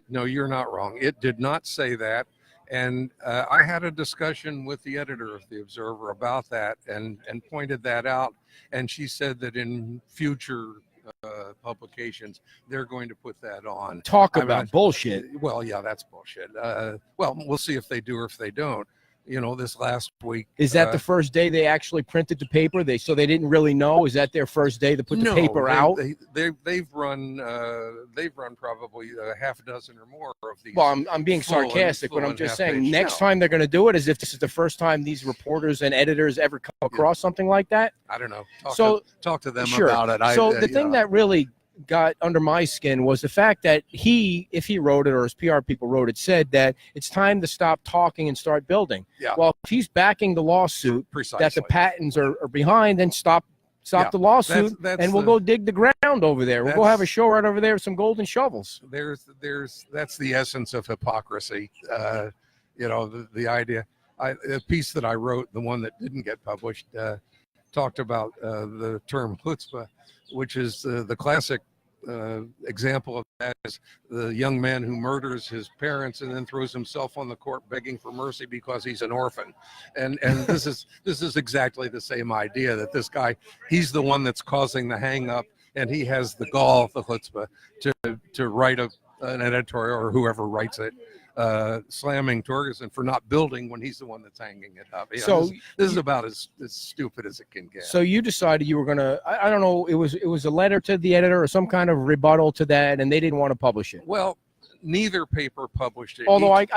Speaker 5: No, you're not wrong. It did not say that. And I had a discussion with the editor of the Observer about that and pointed that out. And she said that in future publications, they're going to put that on.
Speaker 2: Talk about bullshit.
Speaker 5: Well, yeah, that's bullshit. Well, we'll see if they do or if they don't. You know, this last week.
Speaker 2: Is that the first day they actually printed the paper? So they didn't really know. Is that their first day to put the paper out?
Speaker 5: They've run probably a half a dozen or more of these.
Speaker 2: Well, I'm being sarcastic, but I'm just saying next time they're going to do it as if this is the first time these reporters and editors ever come across something like that.
Speaker 5: I don't know. Talk to them about it.
Speaker 2: The thing that really got under my skin was the fact that if he wrote it or his PR people wrote it, said that it's time to stop talking and start building.
Speaker 5: Yeah.
Speaker 2: Well, if he's backing the lawsuit that the Pattons are behind, then stop the lawsuit and we'll go dig the ground over there. We'll go have a show right over there with some golden shovels.
Speaker 5: That's the essence of hypocrisy. The idea. The piece that I wrote, the one that didn't get published, talked about the term chutzpah, which is the classic example of that is the young man who murders his parents and then throws himself on the court begging for mercy because he's an orphan. And this is exactly the same idea, that this guy, he's the one that's causing the hang up, and he has the gall, the chutzpah, to write an editorial, or whoever writes it, slamming Torgeson for not building when he's the one that's hanging it up. This is about as stupid as it can get.
Speaker 2: So you decided you were going to, I don't know, it was a letter to the editor or some kind of rebuttal to that, and they didn't want to publish it.
Speaker 5: Well, neither paper published it.
Speaker 2: Although
Speaker 5: Each-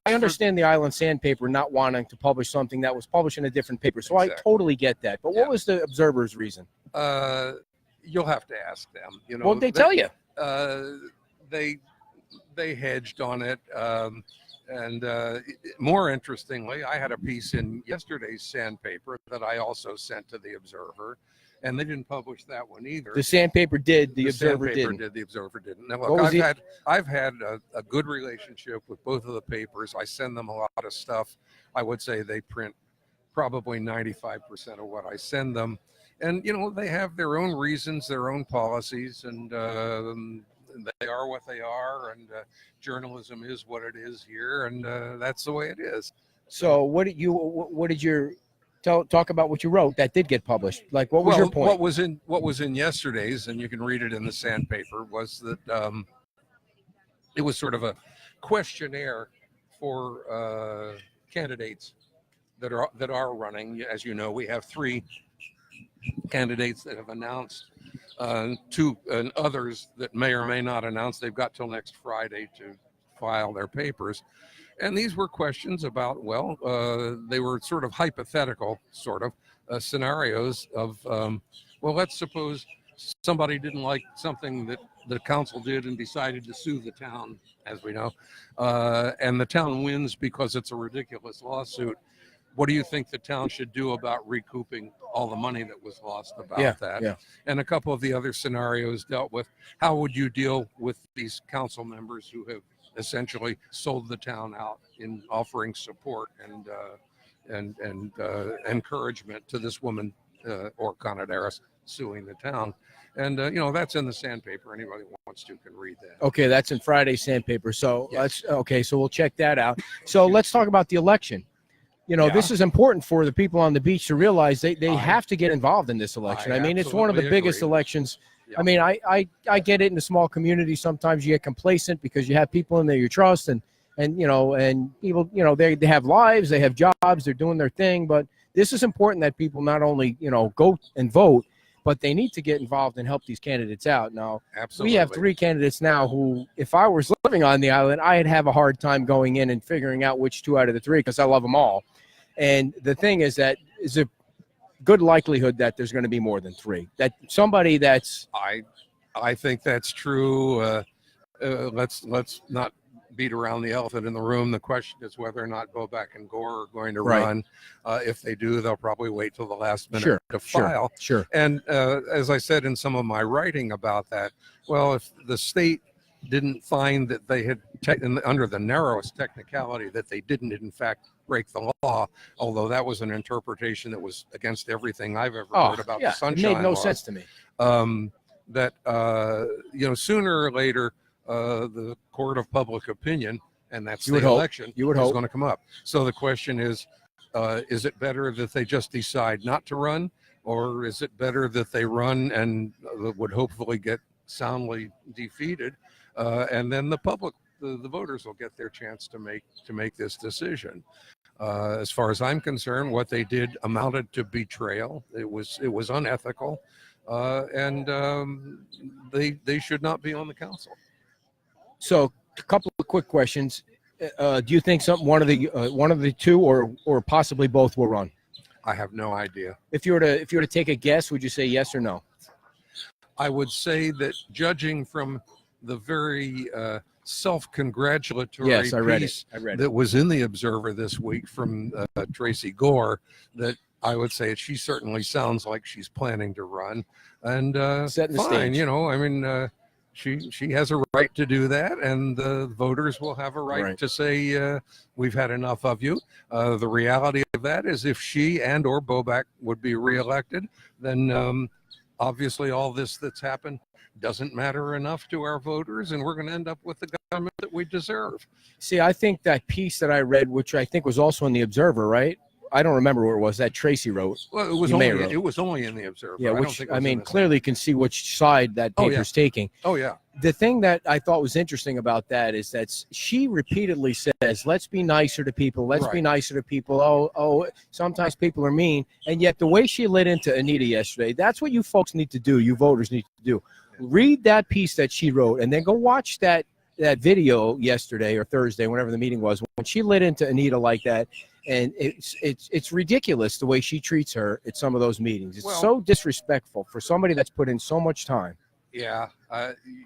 Speaker 2: I understand the Island Sandpaper not wanting to publish something that was published in a different paper, so I
Speaker 5: Exactly.
Speaker 2: totally get that. But what was the Observer's reason?
Speaker 5: You'll have to ask them. You know,
Speaker 2: Well, they tell you.
Speaker 5: They hedged on it. And more interestingly, I had a piece in yesterday's Sandpaper that I also sent to the Observer, and they didn't publish that one either.
Speaker 2: The Sandpaper did, the Observer
Speaker 5: Sandpaper
Speaker 2: didn't.
Speaker 5: did, the Observer didn't. Now,
Speaker 2: What
Speaker 5: look,
Speaker 2: was
Speaker 5: I've had a good relationship with both of the papers. I send them a lot of stuff. I would say they print probably 95% of what I send them. And, you know, they have their own reasons, their own policies, and they are what they are. And journalism is what it is here, and that's the way it is.
Speaker 2: So what did you talk about what you wrote that did get published? Like, what was your point?
Speaker 5: What was in yesterday's, and you can read it in the Sandpaper, was that it was sort of a questionnaire for candidates that are running. As you know, we have 3 candidates that have announced, 2 and others that may or may not announce. They've got till next Friday to file their papers. And these were questions about, well, they were sort of hypothetical scenarios of, well, let's suppose somebody didn't like something that the council did and decided to sue the town, as we know, and the town wins because it's a ridiculous lawsuit. What do you think the town should do about recouping all the money that was lost about that?
Speaker 2: Yeah.
Speaker 5: And a couple of the other scenarios dealt with how would you deal with these council members who have essentially sold the town out in offering support and encouragement to this woman or Conaderas suing the town. And you know, that's in the Sandpaper. Anybody who wants to can read that.
Speaker 2: Okay, that's in Friday's Sandpaper. So
Speaker 5: Yes.
Speaker 2: so we'll check that out. So let's talk about the election. You know, this is important for the people on the beach to realize they have to get involved in this election. I mean, it's one of the
Speaker 5: absolutely
Speaker 2: biggest
Speaker 5: agree.
Speaker 2: elections.
Speaker 5: Yeah.
Speaker 2: I mean, I get it in a small community. Sometimes you get complacent because you have people in there you trust and people, you know, they have lives, they have jobs, they're doing their thing. But this is important that people not only, you know, go and vote, but they need to get involved and help these candidates out. Now,
Speaker 5: Absolutely.
Speaker 2: we have 3 candidates now who, if I was living on the island, I'd have a hard time going in and figuring out which 2 out of the 3 because I love them all. And the thing is that is a good likelihood that there's going to be more than 3. That somebody that's
Speaker 5: I think that's true. Let's not beat around the elephant in the room. The question is whether or not Bobak and Gore are going to
Speaker 2: Right.
Speaker 5: run. If they do, they'll probably wait till the last minute to
Speaker 2: Sure.
Speaker 5: file.
Speaker 2: Sure.
Speaker 5: And as I said in some of my writing about that, well, if the state didn't find that they had, under the narrowest technicality, that they didn't in fact break the law, although that was an interpretation that was against everything I've ever heard about the
Speaker 2: It
Speaker 5: Sunshine
Speaker 2: made no
Speaker 5: Laws,
Speaker 2: sense to me.
Speaker 5: that you know, sooner or later the court of public opinion, and that's
Speaker 2: You
Speaker 5: the
Speaker 2: would hope.
Speaker 5: election,
Speaker 2: You would
Speaker 5: is
Speaker 2: hope.
Speaker 5: going to come up. So the question is it better that they just decide not to run, or is it better that they run and would hopefully get soundly defeated, and then the public, the voters, will get their chance to make this decision. As far as I'm concerned, what they did amounted to betrayal. It was unethical, and they should not be on the council.
Speaker 2: So a couple of quick questions. Do you think one of the 2 or possibly both will run?
Speaker 5: I have no idea.
Speaker 2: If you were to take a guess, would you say yes or no?
Speaker 5: I would say that, judging from the very self-congratulatory
Speaker 2: Yes, I read
Speaker 5: piece
Speaker 2: it.
Speaker 5: that was in the Observer this week from Tracy Gore, that I would say she certainly sounds like she's planning to run. And
Speaker 2: Setting the
Speaker 5: fine,
Speaker 2: stage.
Speaker 5: you know, I mean, she has a right to do that, and the voters will have a right to say, we've had enough of you. The reality of that is, if she and or Bobak would be reelected, then obviously all this that's happened doesn't matter enough to our voters, and we're going to end up with the government that we deserve.
Speaker 2: See, I think that piece that I read, which I think was also in the Observer, right? I don't remember where it was, that Tracy wrote.
Speaker 5: Well, it was only in the Observer.
Speaker 2: Yeah,
Speaker 5: I don't
Speaker 2: which
Speaker 5: think it
Speaker 2: I
Speaker 5: was in
Speaker 2: mean,
Speaker 5: the-
Speaker 2: clearly can see which side that
Speaker 5: Oh, yeah.
Speaker 2: paper's taking.
Speaker 5: Oh yeah.
Speaker 2: The thing that I thought was interesting about that is that she repeatedly says, let's be nicer to people. Let's be
Speaker 5: Right.
Speaker 2: nicer to people. Oh, sometimes people are mean. And yet the way she lit into Anita yesterday, that's what you folks need to do. You voters need to do. Read that piece that she wrote and then go watch that that video yesterday or Thursday, whenever the meeting was, when she lit into Anita like that. And it's ridiculous the way she treats her at some of those meetings. It's so disrespectful for somebody that's put in so much time.
Speaker 5: Yeah,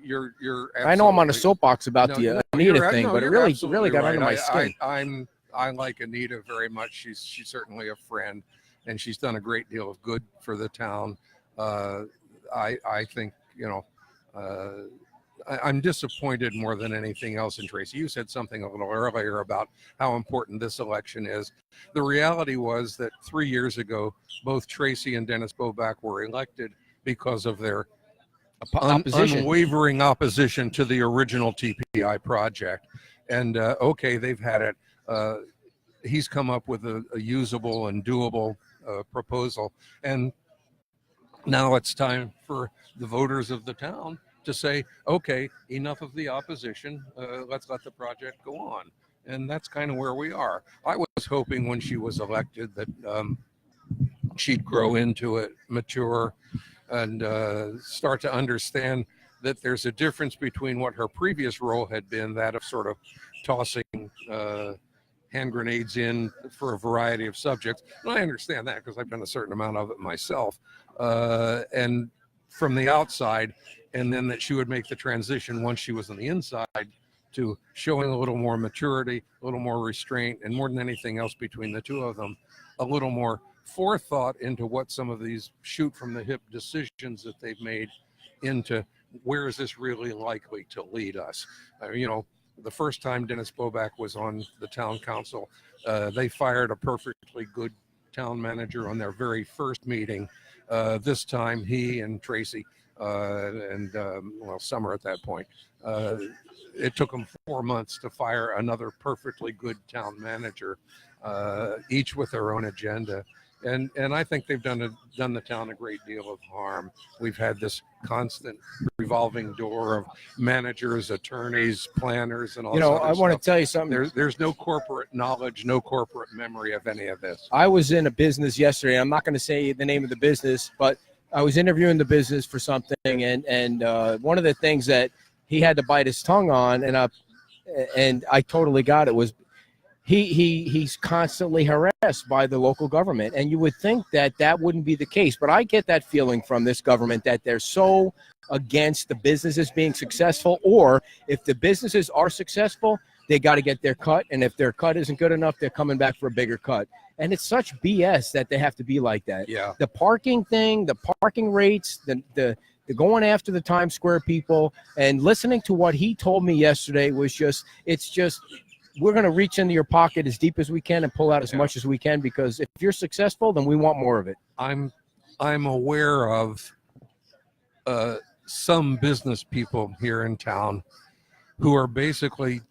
Speaker 5: you're.
Speaker 2: I know I'm on a soapbox about the
Speaker 5: you're
Speaker 2: Anita thing, but it really got
Speaker 5: right.
Speaker 2: under my skin.
Speaker 5: I like Anita very much. She's certainly a friend, and she's done a great deal of good for the town. I think I'm disappointed more than anything else in Tracy. You said something a little earlier about how important this election is. The reality was that 3 years ago, both Tracy and Dennis Boback were elected because of their unwavering opposition to the original TPI project. And okay, they've had it. He's come up with a usable and doable proposal. And now it's time for the voters of the town to say, okay, enough of the opposition. Let's let the project go on. And that's kind of where we are. I was hoping when she was elected that she'd grow into it, mature, and start to understand that there's a difference between what her previous role had been, that of sort of tossing hand grenades in for a variety of subjects. And I understand that because I've done a certain amount of it myself. And from the outside, and then that she would make the transition once she was on the inside to showing a little more maturity, a little more restraint, and more than anything else between the two of them, a little more forethought into what some of these shoot from the hip decisions that they've made into where is this really likely to lead us. The first time Dennis Boback was on the town council, they fired a perfectly good town manager on their very first meeting. This time he and Tracy Summer at that point, it took them 4 months to fire another perfectly good town manager, each with their own agenda. And I think they've done the town a great deal of harm. We've had this constant revolving door of managers, attorneys, planners, and all.
Speaker 2: I want to tell you something.
Speaker 5: There's no corporate knowledge, no corporate memory of any of this.
Speaker 2: I was in a business yesterday. I'm not going to say the name of the business, but I was interviewing the business for something, and one of the things that he had to bite his tongue on, and I totally got it, was he's constantly harassed by the local government, and you would think that wouldn't be the case, but I get that feeling from this government that they're so against the businesses being successful, or if the businesses are successful, they got to get their cut, and if their cut isn't good enough, they're coming back for a bigger cut. And it's such BS that they have to be like that.
Speaker 5: Yeah.
Speaker 2: The parking thing, the parking rates, the going after the Times Square people, and listening to what he told me yesterday was just we're going to reach into your pocket as deep as we can and pull out as much as we can, because if you're successful, then we want more of it.
Speaker 5: I'm aware of some business people here in town who are basically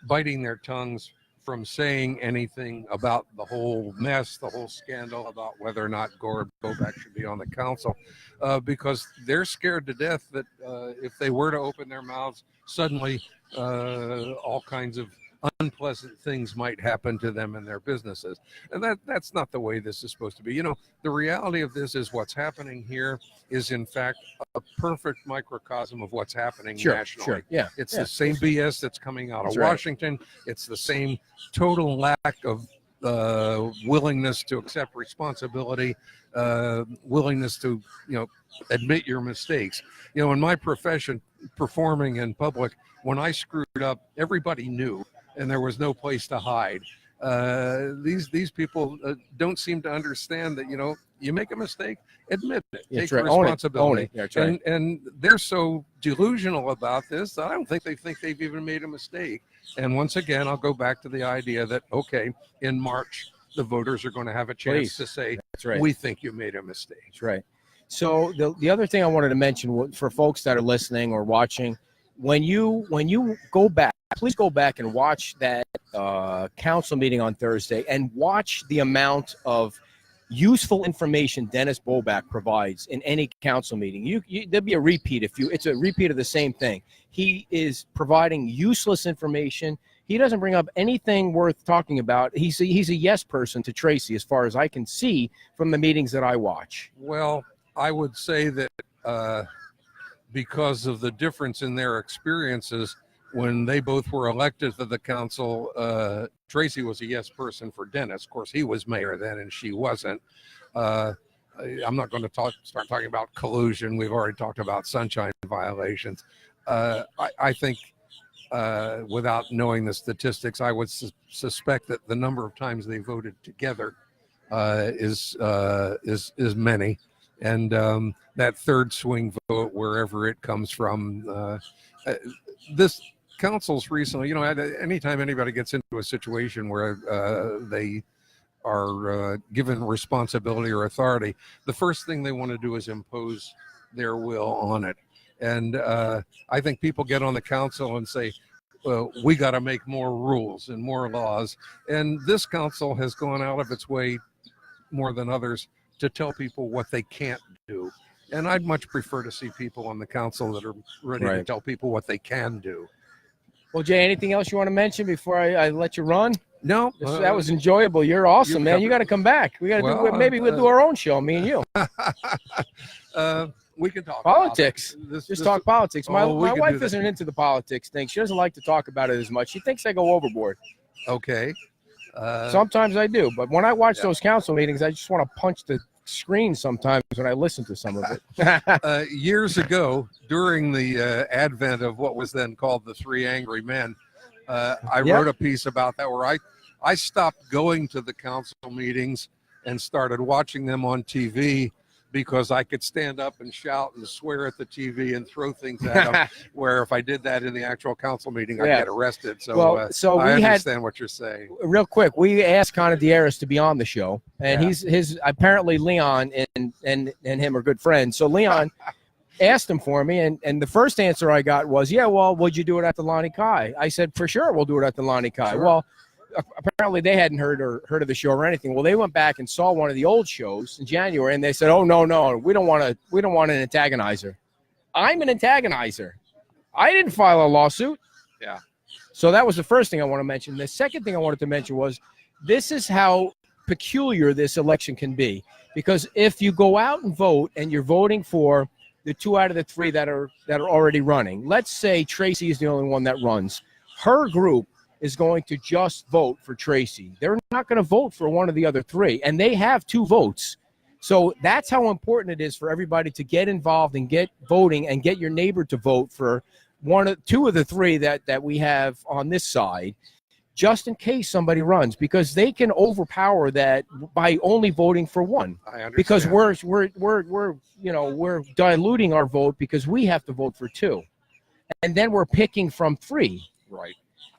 Speaker 5: biting their tongues from saying anything about the whole mess, the whole scandal about whether or not Gore Boback should be on the council, because they're scared to death that if they were to open their mouths, suddenly all kinds of unpleasant things might happen to them and their businesses. And that's not the way this is supposed to be. The reality of this is what's happening here is in fact a perfect microcosm of what's happening nationally.
Speaker 2: Sure. Yeah.
Speaker 5: It's the same BS that's coming out of
Speaker 2: right.
Speaker 5: Washington. It's the same total lack of willingness to accept responsibility, willingness to, admit your mistakes. In my profession, performing in public, when I screwed up, everybody knew, and there was no place to hide. These people don't seem to understand that, you make a mistake, admit it, take responsibility.
Speaker 2: Own it. That's right.
Speaker 5: And they're so delusional about this that I don't think they've even made a mistake. And once again, I'll go back to the idea that, okay, in March, the voters are going to have a chance to say,
Speaker 2: that's right,
Speaker 5: we think you made a mistake.
Speaker 2: That's right. So the other thing I wanted to mention for folks that are listening or watching, when you go back, please go back and watch that council meeting on Thursday and watch the amount of useful information Dennis Boback provides in any council meeting. There'll be a repeat it's a repeat of the same thing. He is providing useless information. He doesn't bring up anything worth talking about. He's a yes person to Tracy, as far as I can see from the meetings that I watch.
Speaker 5: Well, I would say that because of the difference in their experiences when they both were elected to the council. Tracy was a yes person for Dennis. Of course, he was mayor then and she wasn't. I'm not going to start talking about collusion. We've already talked about sunshine violations. I think without knowing the statistics, I would suspect that the number of times they voted together is many. And that third swing vote, wherever it comes from, this council's recently, anytime anybody gets into a situation where they are given responsibility or authority, the first thing they want to do is impose their will on it. And I think people get on the council and say, well, we got to make more rules and more laws. And this council has gone out of its way more than others to tell people what they can't do. And I'd much prefer to see people on the council that are ready to tell people what they can do.
Speaker 2: Well, Jay, anything else you want to mention before I let you run?
Speaker 5: No,
Speaker 2: that was enjoyable. You're awesome, man. You got to come back. We got to do maybe we'll do our own show, me and you.
Speaker 5: We can talk
Speaker 2: politics. Just talk politics. My wife
Speaker 5: that.
Speaker 2: isn't into the politics thing. She doesn't like to talk about it as much. She thinks I go overboard.
Speaker 5: Okay.
Speaker 2: Sometimes I do, but when I watch those council meetings, I just want to punch the screen sometimes when I listen to some of it.
Speaker 5: Years ago, during the advent of what was then called the Three Angry Men, I wrote a piece about that where I stopped going to the council meetings and started watching them on TV because I could stand up and shout and swear at the TV and throw things at them, where if I did that in the actual council meeting, I'd get arrested. So, I understand what you're saying.
Speaker 2: Real quick, we asked Connor Dieras to be on the show, and he's apparently Leon and him are good friends. So Leon asked him for me, and the first answer I got was, would you do it at the Lonnie Kai? I said, for sure, we'll do it at the Lonnie Kai. Sure. Well, apparently they hadn't heard of the show or anything. Well, they went back and saw one of the old shows in January, and they said, "Oh no, we don't want an antagonizer." I'm an antagonizer. I didn't file a lawsuit.
Speaker 5: Yeah.
Speaker 2: So that was the first thing I want to mention. The second thing I wanted to mention was this is how peculiar this election can be, because if you go out and vote and you're voting for the 2 out of the 3 that are already running, let's say Tracy is the only one that runs, her group is going to just vote for Tracy. They're not going to vote for one of the other 3, and they have 2 votes. So that's how important it is for everybody to get involved and get voting and get your neighbor to vote for 2 of the 3 that we have on this side, just in case somebody runs, because they can overpower that by only voting for 1.
Speaker 5: I understand.
Speaker 2: Because we're diluting our vote because we have to vote for 2, and then we're picking from 3.
Speaker 5: Right.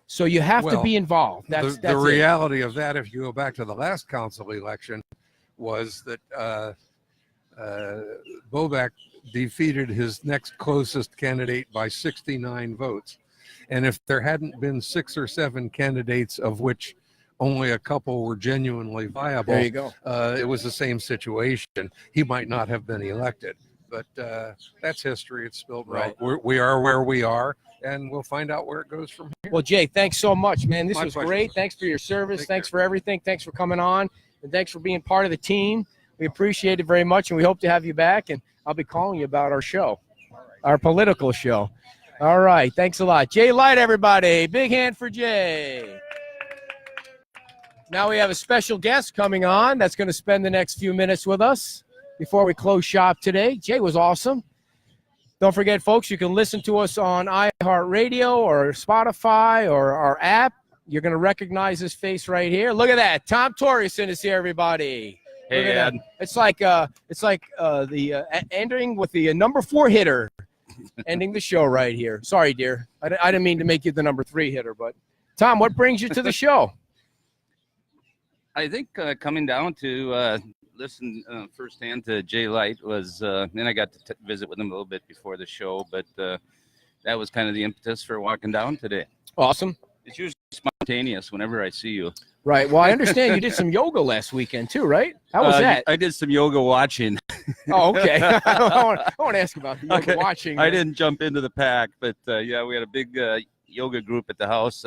Speaker 2: So you have to be involved. That's
Speaker 5: the reality of that, if you go back to the last council election, was that Bobak defeated his next closest candidate by 69 votes. And if there hadn't been 6 or 7 candidates, of which only a couple were genuinely viable,
Speaker 2: there you go.
Speaker 5: It was the same situation. He might not have been elected. But that's history. It's spilled right. We are where we are, and we'll find out where it goes from here.
Speaker 2: Well, Jay, thanks so much, man. This was
Speaker 5: pleasure.
Speaker 2: Great. Thanks for your service. Thanks for everything. Thanks for coming on, and thanks for being part of the team. We appreciate it very much, and we hope to have you back, and I'll be calling you about our show, our political show. All right. Thanks a lot. Jay Light, everybody. Big hand for Jay. Now we have a special guest coming on that's going to spend the next few minutes with us before we close shop today. Jay was awesome. Don't forget, folks, you can listen to us on iHeartRadio or Spotify or our app. You're going to recognize his face right here. Look at that. Tom Torgeson is here, everybody.
Speaker 6: Hey, Ed.
Speaker 2: It's like the ending with the number 4 hitter, ending the show right here. Sorry, dear. I didn't mean to make you the number 3 hitter, but Tom, what brings you to the show?
Speaker 6: I think coming down to listen firsthand to Jay Light was, and I got to visit with him a little bit before the show, but that was kind of the impetus for walking down today.
Speaker 2: Awesome.
Speaker 6: It's usually spontaneous whenever I see you.
Speaker 2: Right. Well, I understand you did some yoga last weekend too, right? How was that?
Speaker 6: I did some yoga watching.
Speaker 2: Oh, okay. I want to ask about the yoga watching.
Speaker 6: I didn't jump into the pack, but yeah, we had a big yoga group at the house,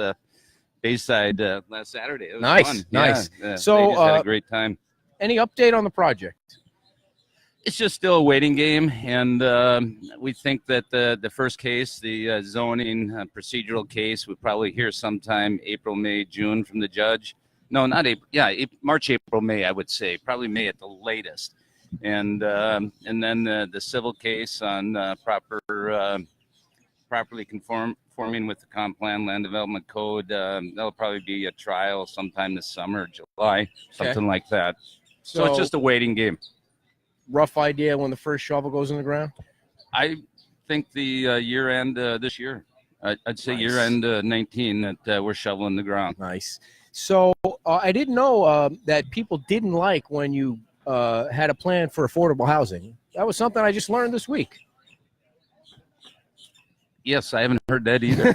Speaker 6: Bayside, last Saturday. It was
Speaker 2: nice,
Speaker 6: fun.
Speaker 2: nice.
Speaker 6: Yeah,
Speaker 2: so
Speaker 6: they just had a great time.
Speaker 2: Any update on the project?
Speaker 6: It's just still a waiting game, and we think that the first case, the zoning procedural case, we'll probably hear sometime April, May, June from the judge. No, not April. Yeah, March, April, May, I would say. Probably May at the latest. And then the civil case on properly conforming with the comp plan land development code, that'll probably be a trial sometime this summer, July, something like that. So it's just a waiting game.
Speaker 2: Rough idea when the first shovel goes in the ground?
Speaker 6: I think the year end this year. I'd say
Speaker 2: Nice.
Speaker 6: year end 19 that we're shoveling the ground.
Speaker 2: Nice. So I didn't know that people didn't like when you had a plan for affordable housing. That was something I just learned this week.
Speaker 6: Yes, I haven't heard that either.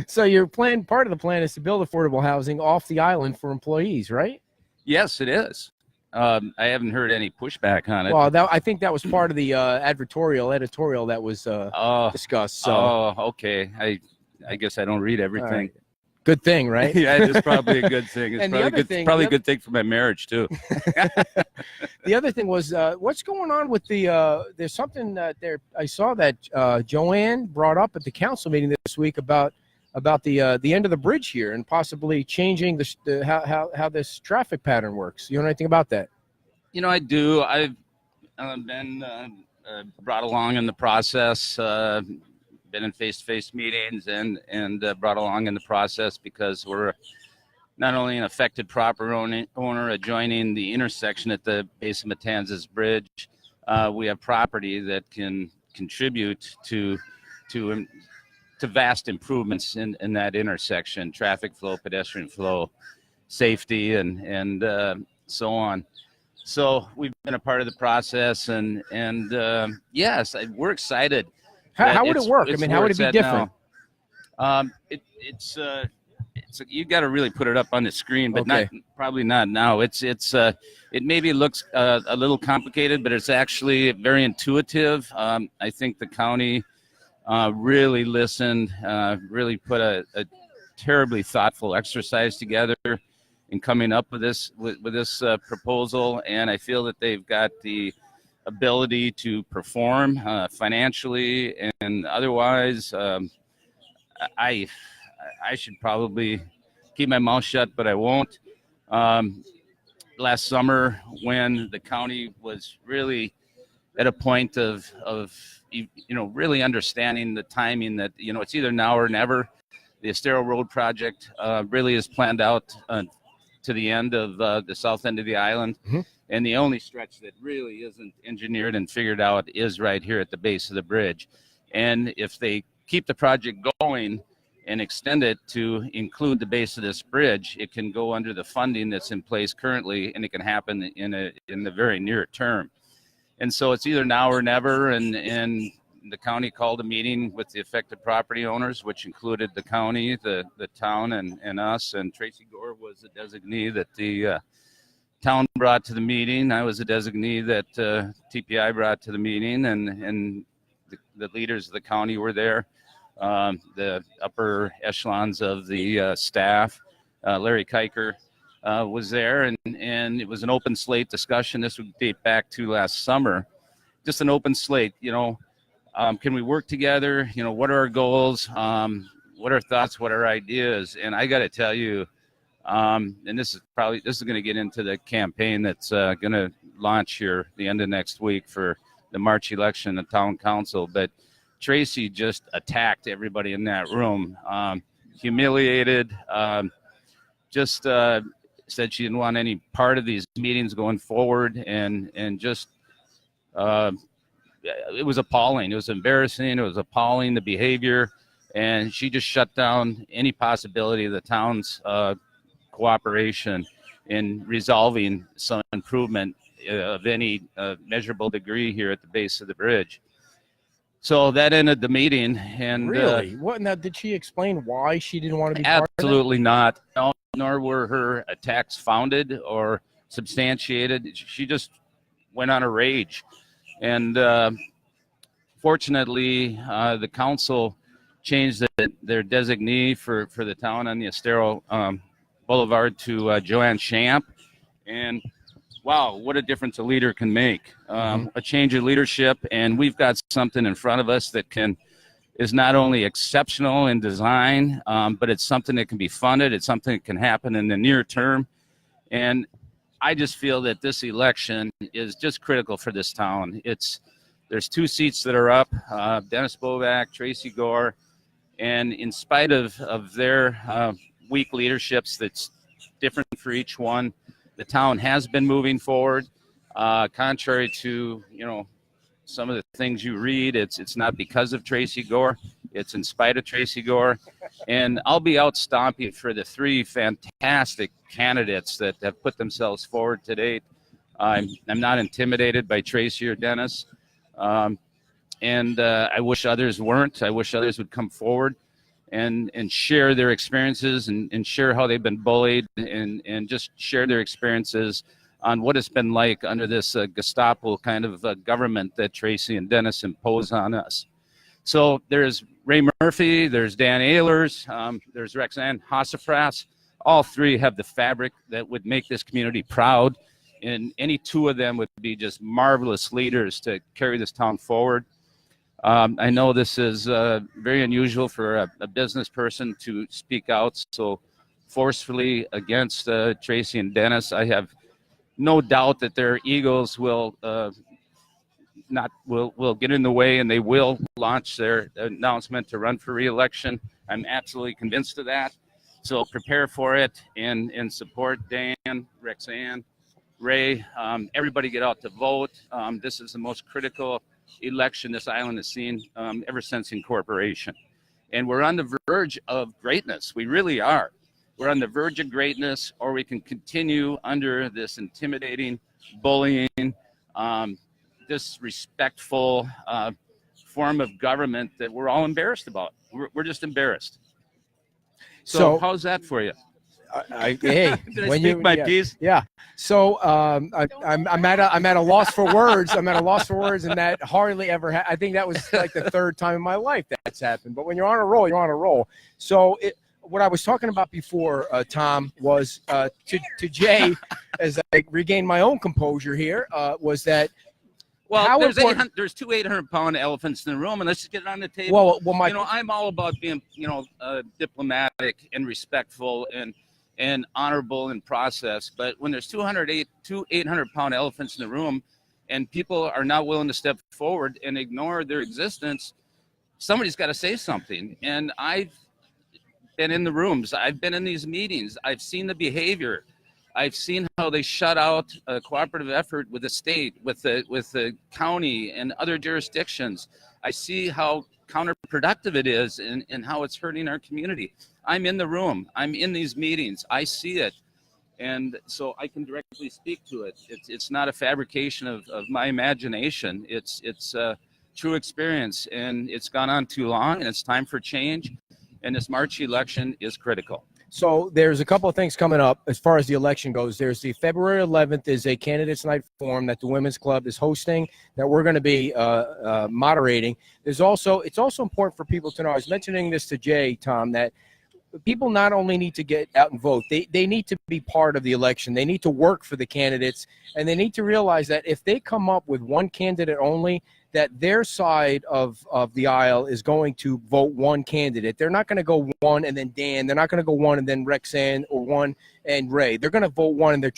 Speaker 2: So your plan, part of the plan is to build affordable housing off the island for employees, right?
Speaker 6: Yes, it is. I haven't heard any pushback on it.
Speaker 2: Well, I think that was part of the editorial that was discussed. So.
Speaker 6: Oh, okay. I guess I don't read everything.
Speaker 2: Right. Good thing, right?
Speaker 6: Yeah, it's probably a good thing. It's
Speaker 2: And the
Speaker 6: probably
Speaker 2: other
Speaker 6: good.
Speaker 2: thing-
Speaker 6: Probably
Speaker 2: the
Speaker 6: a good thing for my marriage too.
Speaker 2: The other thing was, what's going on with the? There's something that I saw that Joanne brought up at the council meeting this week about the end of the bridge here and possibly changing how this traffic pattern works. You know anything about that?
Speaker 6: You know, I do. I've been brought along in the process. Been in face-to-face meetings and brought along in the process because we're not only an affected property owner adjoining the intersection at the base of Matanzas Bridge, we have property that can contribute to vast improvements in that intersection, traffic flow, pedestrian flow, safety, and so on. So we've been a part of the process, and yes, we're excited.
Speaker 2: How would it work? I mean, how would it be different?
Speaker 6: It's you got to really put it up on the screen, but
Speaker 2: Okay.
Speaker 6: probably not now. It maybe looks a little complicated, but it's actually very intuitive. I think the county really listened, really put a terribly thoughtful exercise together in coming up with this proposal, and I feel that they've got the ability to perform financially and otherwise. I should probably keep my mouth shut, but I won't. Last summer, when the county was really at a point of really understanding the timing that it's either now or never, the Estero Road project really is planned out to the end of the south end of the island.
Speaker 2: Mm-hmm.
Speaker 6: And the only stretch that really isn't engineered and figured out is right here at the base of the bridge. And if they keep the project going and extend it to include the base of this bridge, it can go under the funding that's in place currently, and it can happen in the very near term. And so it's either now or never. And the county called a meeting with the affected property owners, which included the county, the town, and us. And Tracy Gore was the designee that the town brought to the meeting. I was a designee that TPI brought to the meeting, and the leaders of the county were there. The upper echelons of the staff, Larry Kiker was there, and it was an open slate discussion. This would date back to last summer. Just an open slate, can we work together? What are our goals? What are our thoughts? What are our ideas? And I got to tell you, and this is going to get into the campaign that's going to launch here the end of next week for the March election of town council. But Tracy just attacked everybody in that room, humiliated, just said she didn't want any part of these meetings going forward, and just it was appalling. It was embarrassing. It was appalling, the behavior, and she just shut down any possibility of the town's cooperation in resolving some improvement of any measurable degree here at the base of the bridge. So that ended the meeting. And
Speaker 2: really, what now? Did she explain why she didn't want to be part of that?
Speaker 6: Absolutely not. No, nor were her attacks founded or substantiated. She just went on a rage. And fortunately, the council changed their designee for the town on the Estero Boulevard to Joanne Champ. And wow, what a difference a leader can make. A change of leadership, and we've got something in front of us that is not only exceptional in design, but it's something that can be funded. It's something that can happen in the near term. And I just feel that this election is just critical for this town. There's 2 seats that are up, Dennis Bovak, Tracy Gore, and in spite of their weak leaderships that's different for each one, the town has been moving forward. Contrary to, some of the things you read, it's not because of Tracy Gore, it's in spite of Tracy Gore. And I'll be out stomping for the 3 fantastic candidates that have put themselves forward to date. I'm not intimidated by Tracy or Dennis. And I wish others weren't. I wish others would come forward and share their experiences and share how they've been bullied and just share their experiences on what it's been like under this Gestapo kind of government that Tracy and Dennis impose on us. So there's Ray Murphy, there's Dan Ehlers, there's Rexanne Hossafras. All 3 have the fabric that would make this community proud, and any 2 of them would be just marvelous leaders to carry this town forward. I know this is very unusual for a business person to speak out so forcefully against Tracy and Dennis. I have no doubt that their egos will get in the way, and they will launch their announcement to run for re-election. I'm absolutely convinced of that. So prepare for it and support Dan, Rexanne, Ray. Everybody get out to vote. This is the most critical election this island has seen ever since incorporation. And we're on the verge of greatness. We really are. We're on the verge of greatness, or we can continue under this intimidating, bullying, disrespectful form of government that we're all embarrassed about. We're just embarrassed. So how's that for you?
Speaker 2: Hey,
Speaker 6: Did I speak my piece?
Speaker 2: Yeah. So I'm at a loss for words. I'm at a loss for words, and that hardly ever. I think that was like the 3rd time in my life that's happened. But when you're on a roll, you're on a roll. So what I was talking about before, Tom, was to Jay, as I regained my own composure here, was that.
Speaker 6: Well, there's 2 800-pound elephants in the room, and let's just get it on the table. Well, I'm all about being, diplomatic and respectful and honorable in process. But when there's 2 800-pound elephants in the room, and people are not willing to step forward and ignore their existence, somebody's got to say something. And I've been in the rooms, I've been in these meetings, I've seen the behavior. I've seen how they shut out a cooperative effort with the state, with the county and other jurisdictions. I see how counterproductive it is and how it's hurting our community. I'm in the room. I'm in these meetings. I see it. And so I can directly speak to it. It's not a fabrication of my imagination. It's a true experience, and it's gone on too long, and it's time for change. And this March election is critical.
Speaker 2: So there's a couple of things coming up as far as the election goes. There's the February 11th is a candidates night forum that the Women's Club is hosting that we're going to be moderating. It's also important for people to know. I was mentioning this to Jay, Tom, that people not only need to get out and vote, they need to be part of the election. They need to work for the candidates, and they need to realize that if they come up with one candidate only, that their side of the aisle is going to vote one candidate. They're not going to go one and then Dan. They're not going to go one and then Rexanne or one and Ray. They're going to vote one, and they're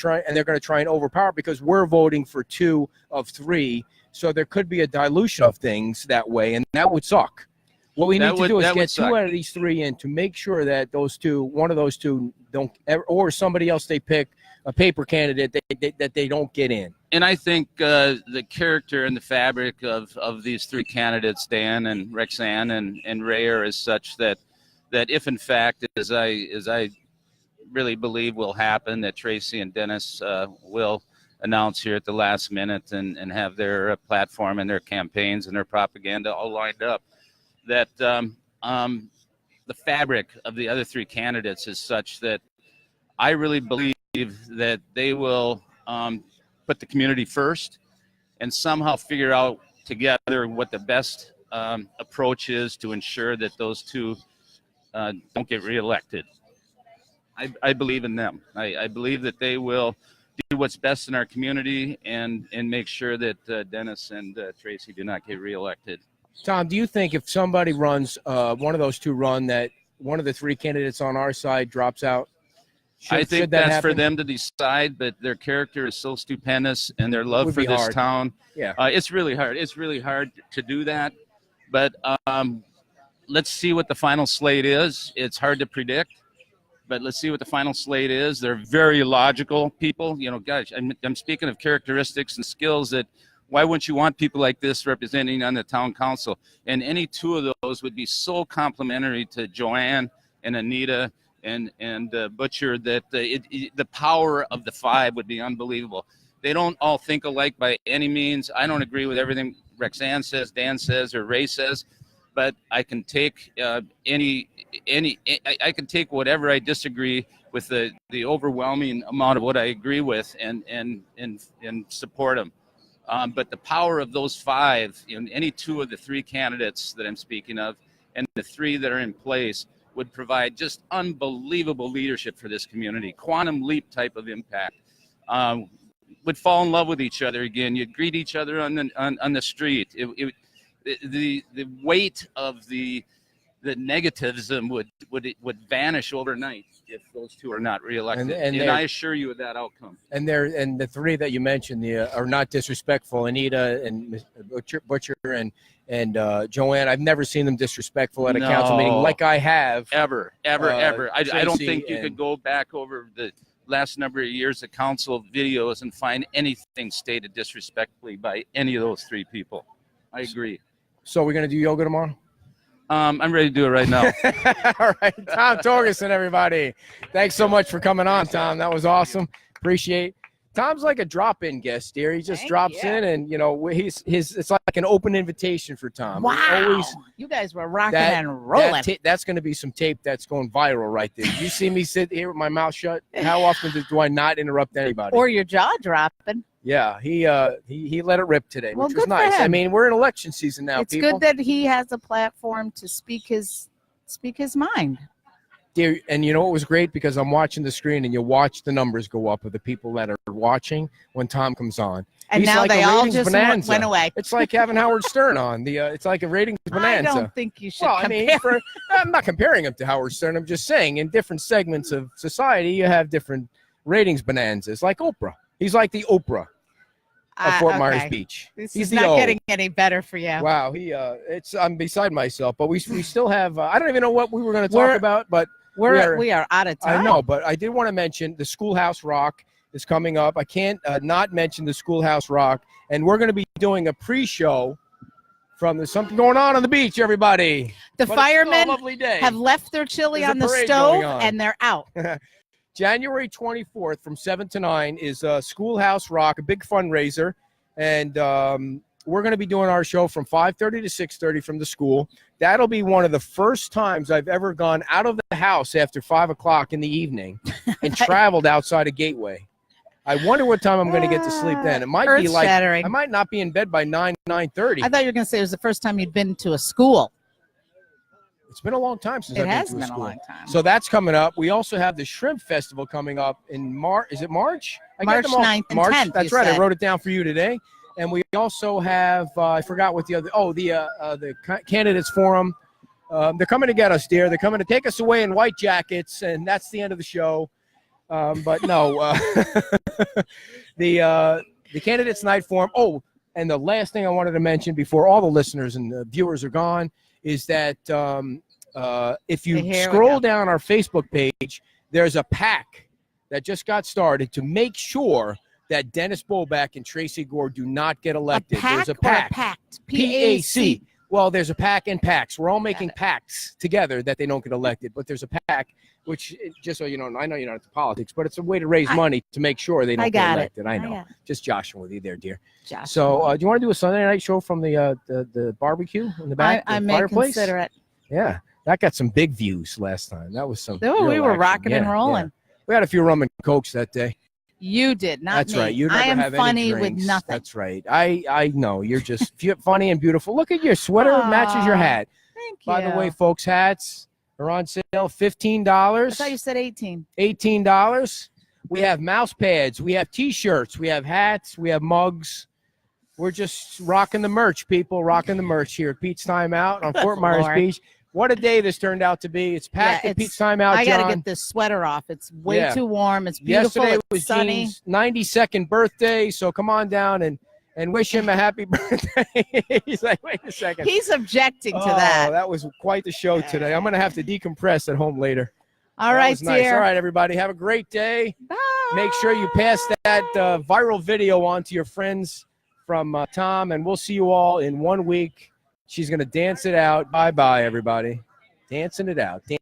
Speaker 2: going to try and overpower, because we're voting for 2 of 3. So there could be a dilution of things that way, and that would suck. What we need to do is get 2 out of these 3 in to make sure that one of those 2 don't ever, or somebody else they pick, a paper candidate that they don't get in.
Speaker 6: And I think the character and the fabric of these 3 candidates, Dan and Rexanne and Ray, are as such that if in fact, as I really believe will happen, that Tracy and Dennis will announce here at the last minute and have their platform and their campaigns and their propaganda all lined up, that the fabric of the other 3 candidates is such that I really believe that they will put the community first and somehow figure out together what the best approach is to ensure that those 2 don't get reelected. I believe in them. I believe that they will do what's best in our community and make sure that Dennis and Tracy do not get reelected.
Speaker 2: Tom, do you think if somebody runs, one of those two run, that one of the three candidates on our side drops out?
Speaker 6: I think
Speaker 2: that
Speaker 6: that's
Speaker 2: happen?
Speaker 6: for them to decide, but their character is so stupendous and their love for this
Speaker 2: hard.
Speaker 6: town.
Speaker 2: Yeah.
Speaker 6: It's really hard. It's really hard to do that. But let's see what the final slate is. It's hard to predict, but let's see what the final slate is. They're very logical people. You know, gosh, I'm speaking of characteristics and skills that why wouldn't you want people like this representing on the town council? And any two of those would be so complimentary to Joanne and Anita and Butcher that the power of the five would be unbelievable. They don't all think alike by any means. I don't agree with everything Rexanne says, Dan says, or Ray says, but I can take I can take whatever I disagree with the overwhelming amount of what I agree with and support them. But the power of those five, you know, any two of the three candidates that I'm speaking of, and the three that are in place, would provide just unbelievable leadership for this community, quantum leap type of impact. Would fall in love with each other again. You'd greet each other on the street. The weight of the negativism would vanish overnight if those two are not reelected. And I assure you of that outcome.
Speaker 2: And the three that you mentioned are not disrespectful. Anita and Butcher and Joanne. I've never seen them disrespectful at a council meeting like I have.
Speaker 6: Ever. I don't think you could go back over the last number of years of council videos and find anything stated disrespectfully by any of those three people. I agree.
Speaker 2: So we're going to do yoga tomorrow?
Speaker 6: I'm ready to do it right now.
Speaker 2: All right. Tom Torgeson, everybody. Thanks so much for coming on, Tom. That was awesome. Appreciate. Tom's like a drop-in guest here. He just drops in, and you know, it's like an open invitation for Tom.
Speaker 3: Wow, you guys were rocking and rolling.
Speaker 2: That's going to be some tape that's going viral right there. You see me sit here with my mouth shut. How often do I not interrupt anybody?
Speaker 3: Or your jaw dropping.
Speaker 2: Yeah, he let it rip today,
Speaker 3: Well,
Speaker 2: which was
Speaker 3: good for
Speaker 2: nice.
Speaker 3: him.
Speaker 2: I mean, we're in election season now.
Speaker 3: It's
Speaker 2: people.
Speaker 3: good that he has a platform to speak his mind.
Speaker 2: Dear, and you know what was great, because I'm watching the screen and you watch the numbers go up of the people that are watching when Tom comes on.
Speaker 3: And
Speaker 2: He's
Speaker 3: now
Speaker 2: like
Speaker 3: they
Speaker 2: a
Speaker 3: all
Speaker 2: ratings
Speaker 3: just
Speaker 2: bonanza.
Speaker 3: went away.
Speaker 2: It's like having Howard Stern on. It's like a ratings bonanza.
Speaker 3: I don't think you should
Speaker 2: Well,
Speaker 3: compare.
Speaker 2: I'm not comparing him to Howard Stern. I'm just saying in different segments of society, you have different ratings bonanzas, like Oprah. He's like the Oprah of Fort Myers Beach.
Speaker 3: This
Speaker 2: He's
Speaker 3: is
Speaker 2: the
Speaker 3: not
Speaker 2: O.
Speaker 3: getting any better for you.
Speaker 2: Wow, I'm beside myself, but we still have. I don't even know what we were going to talk about, but
Speaker 3: We are out of time.
Speaker 2: I know, but I did want to mention the Schoolhouse Rock is coming up. I can't not mention the Schoolhouse Rock, and we're going to be doing a pre-show from there's something going on the beach, everybody.
Speaker 3: The
Speaker 2: But
Speaker 3: firemen
Speaker 2: it's still a lovely day.
Speaker 3: have left their chili
Speaker 2: There's a
Speaker 3: on the
Speaker 2: parade
Speaker 3: stove,
Speaker 2: going on.
Speaker 3: and they're out.
Speaker 2: January 24th from 7 to 9 is Schoolhouse Rock, a big fundraiser, and we're going to be doing our show from 5:30 to 6:30 from the school. That'll be one of the first times I've ever gone out of the house after 5 o'clock in the evening and traveled outside of Gateway. I wonder what time I'm going to get to sleep then. It might be like
Speaker 3: Earth-shattering.
Speaker 2: I might not be in bed by 9:30.
Speaker 3: I thought you were going to say it was the first time you'd been to a school.
Speaker 2: It's been a long time since
Speaker 3: It
Speaker 2: I've
Speaker 3: has
Speaker 2: been to a
Speaker 3: been a
Speaker 2: school.
Speaker 3: long time.
Speaker 2: So that's coming up. We also have the Shrimp Festival coming up in March. Is it March? I
Speaker 3: March
Speaker 2: get them all-
Speaker 3: 9th and
Speaker 2: March.
Speaker 3: 10th,
Speaker 2: That's
Speaker 3: you
Speaker 2: right. I
Speaker 3: said.
Speaker 2: wrote it down for you today. And we also have I forgot what the candidates forum. They're coming to get us, dear. They're coming to take us away in white jackets, and that's the end of the show. But no, the candidates night forum. Oh, and the last thing I wanted to mention before all the listeners and the viewers are gone is that if you
Speaker 3: Here we
Speaker 2: scroll
Speaker 3: go.
Speaker 2: down our Facebook page, there's a PAC that just got started to make sure that Dennis Boback and Tracy Gore do not get elected. There's a PAC.
Speaker 3: pact?
Speaker 2: PAC. Well, there's a PAC and PACs. We're all making pacts together that they don't get elected. But there's a PAC, which, just so you know, I know you're not into politics, but it's a way to raise money to make sure they don't get
Speaker 3: got it.
Speaker 2: elected. I know.
Speaker 3: got it.
Speaker 2: Just joshing with you there, dear.
Speaker 3: Josh.
Speaker 2: So do you want to do a Sunday night show from the barbecue in the back?
Speaker 3: I
Speaker 2: the
Speaker 3: may
Speaker 2: fireplace?
Speaker 3: consider it.
Speaker 2: Yeah. That got some big views last time. That was some.
Speaker 3: Oh, we
Speaker 2: real
Speaker 3: were
Speaker 2: action.
Speaker 3: rocking and
Speaker 2: Yeah,
Speaker 3: rolling.
Speaker 2: yeah. We had a few rum and cokes that day.
Speaker 3: You did, not
Speaker 2: That's
Speaker 3: me.
Speaker 2: right. You never
Speaker 3: I am
Speaker 2: have
Speaker 3: funny
Speaker 2: any
Speaker 3: with
Speaker 2: drinks.
Speaker 3: nothing.
Speaker 2: That's right. I know. You're just funny and beautiful. Look at your sweater. It matches your
Speaker 3: Aw,
Speaker 2: hat.
Speaker 3: Thank you.
Speaker 2: By the way, folks, hats are on sale. $15.
Speaker 3: I thought you said 18.
Speaker 2: $18. We have mouse pads. We have T-shirts. We have hats. We have mugs. We're just rocking the merch, people. Rocking the merch here at Pete's Time Out on Fort Myers
Speaker 3: Lord.
Speaker 2: Beach. What a day this turned out to be. It's packed at Pete's Time Out,
Speaker 3: I got to
Speaker 2: John.
Speaker 3: get this sweater off. It's way too warm. It's beautiful.
Speaker 2: Yesterday
Speaker 3: it's
Speaker 2: was
Speaker 3: sunny.
Speaker 2: Gene's 92nd birthday, so come on down and wish him a happy birthday. He's like, wait a second.
Speaker 3: He's objecting to that.
Speaker 2: That was quite the show today. I'm going to have to decompress at home later.
Speaker 3: All right,
Speaker 2: Nice.
Speaker 3: dear.
Speaker 2: All right, everybody. Have a great day.
Speaker 3: Bye.
Speaker 2: Make sure you pass that viral video on to your friends from Tom, and we'll see you all in 1 week. She's going to dance it out. Bye-bye, everybody. Dancing it out.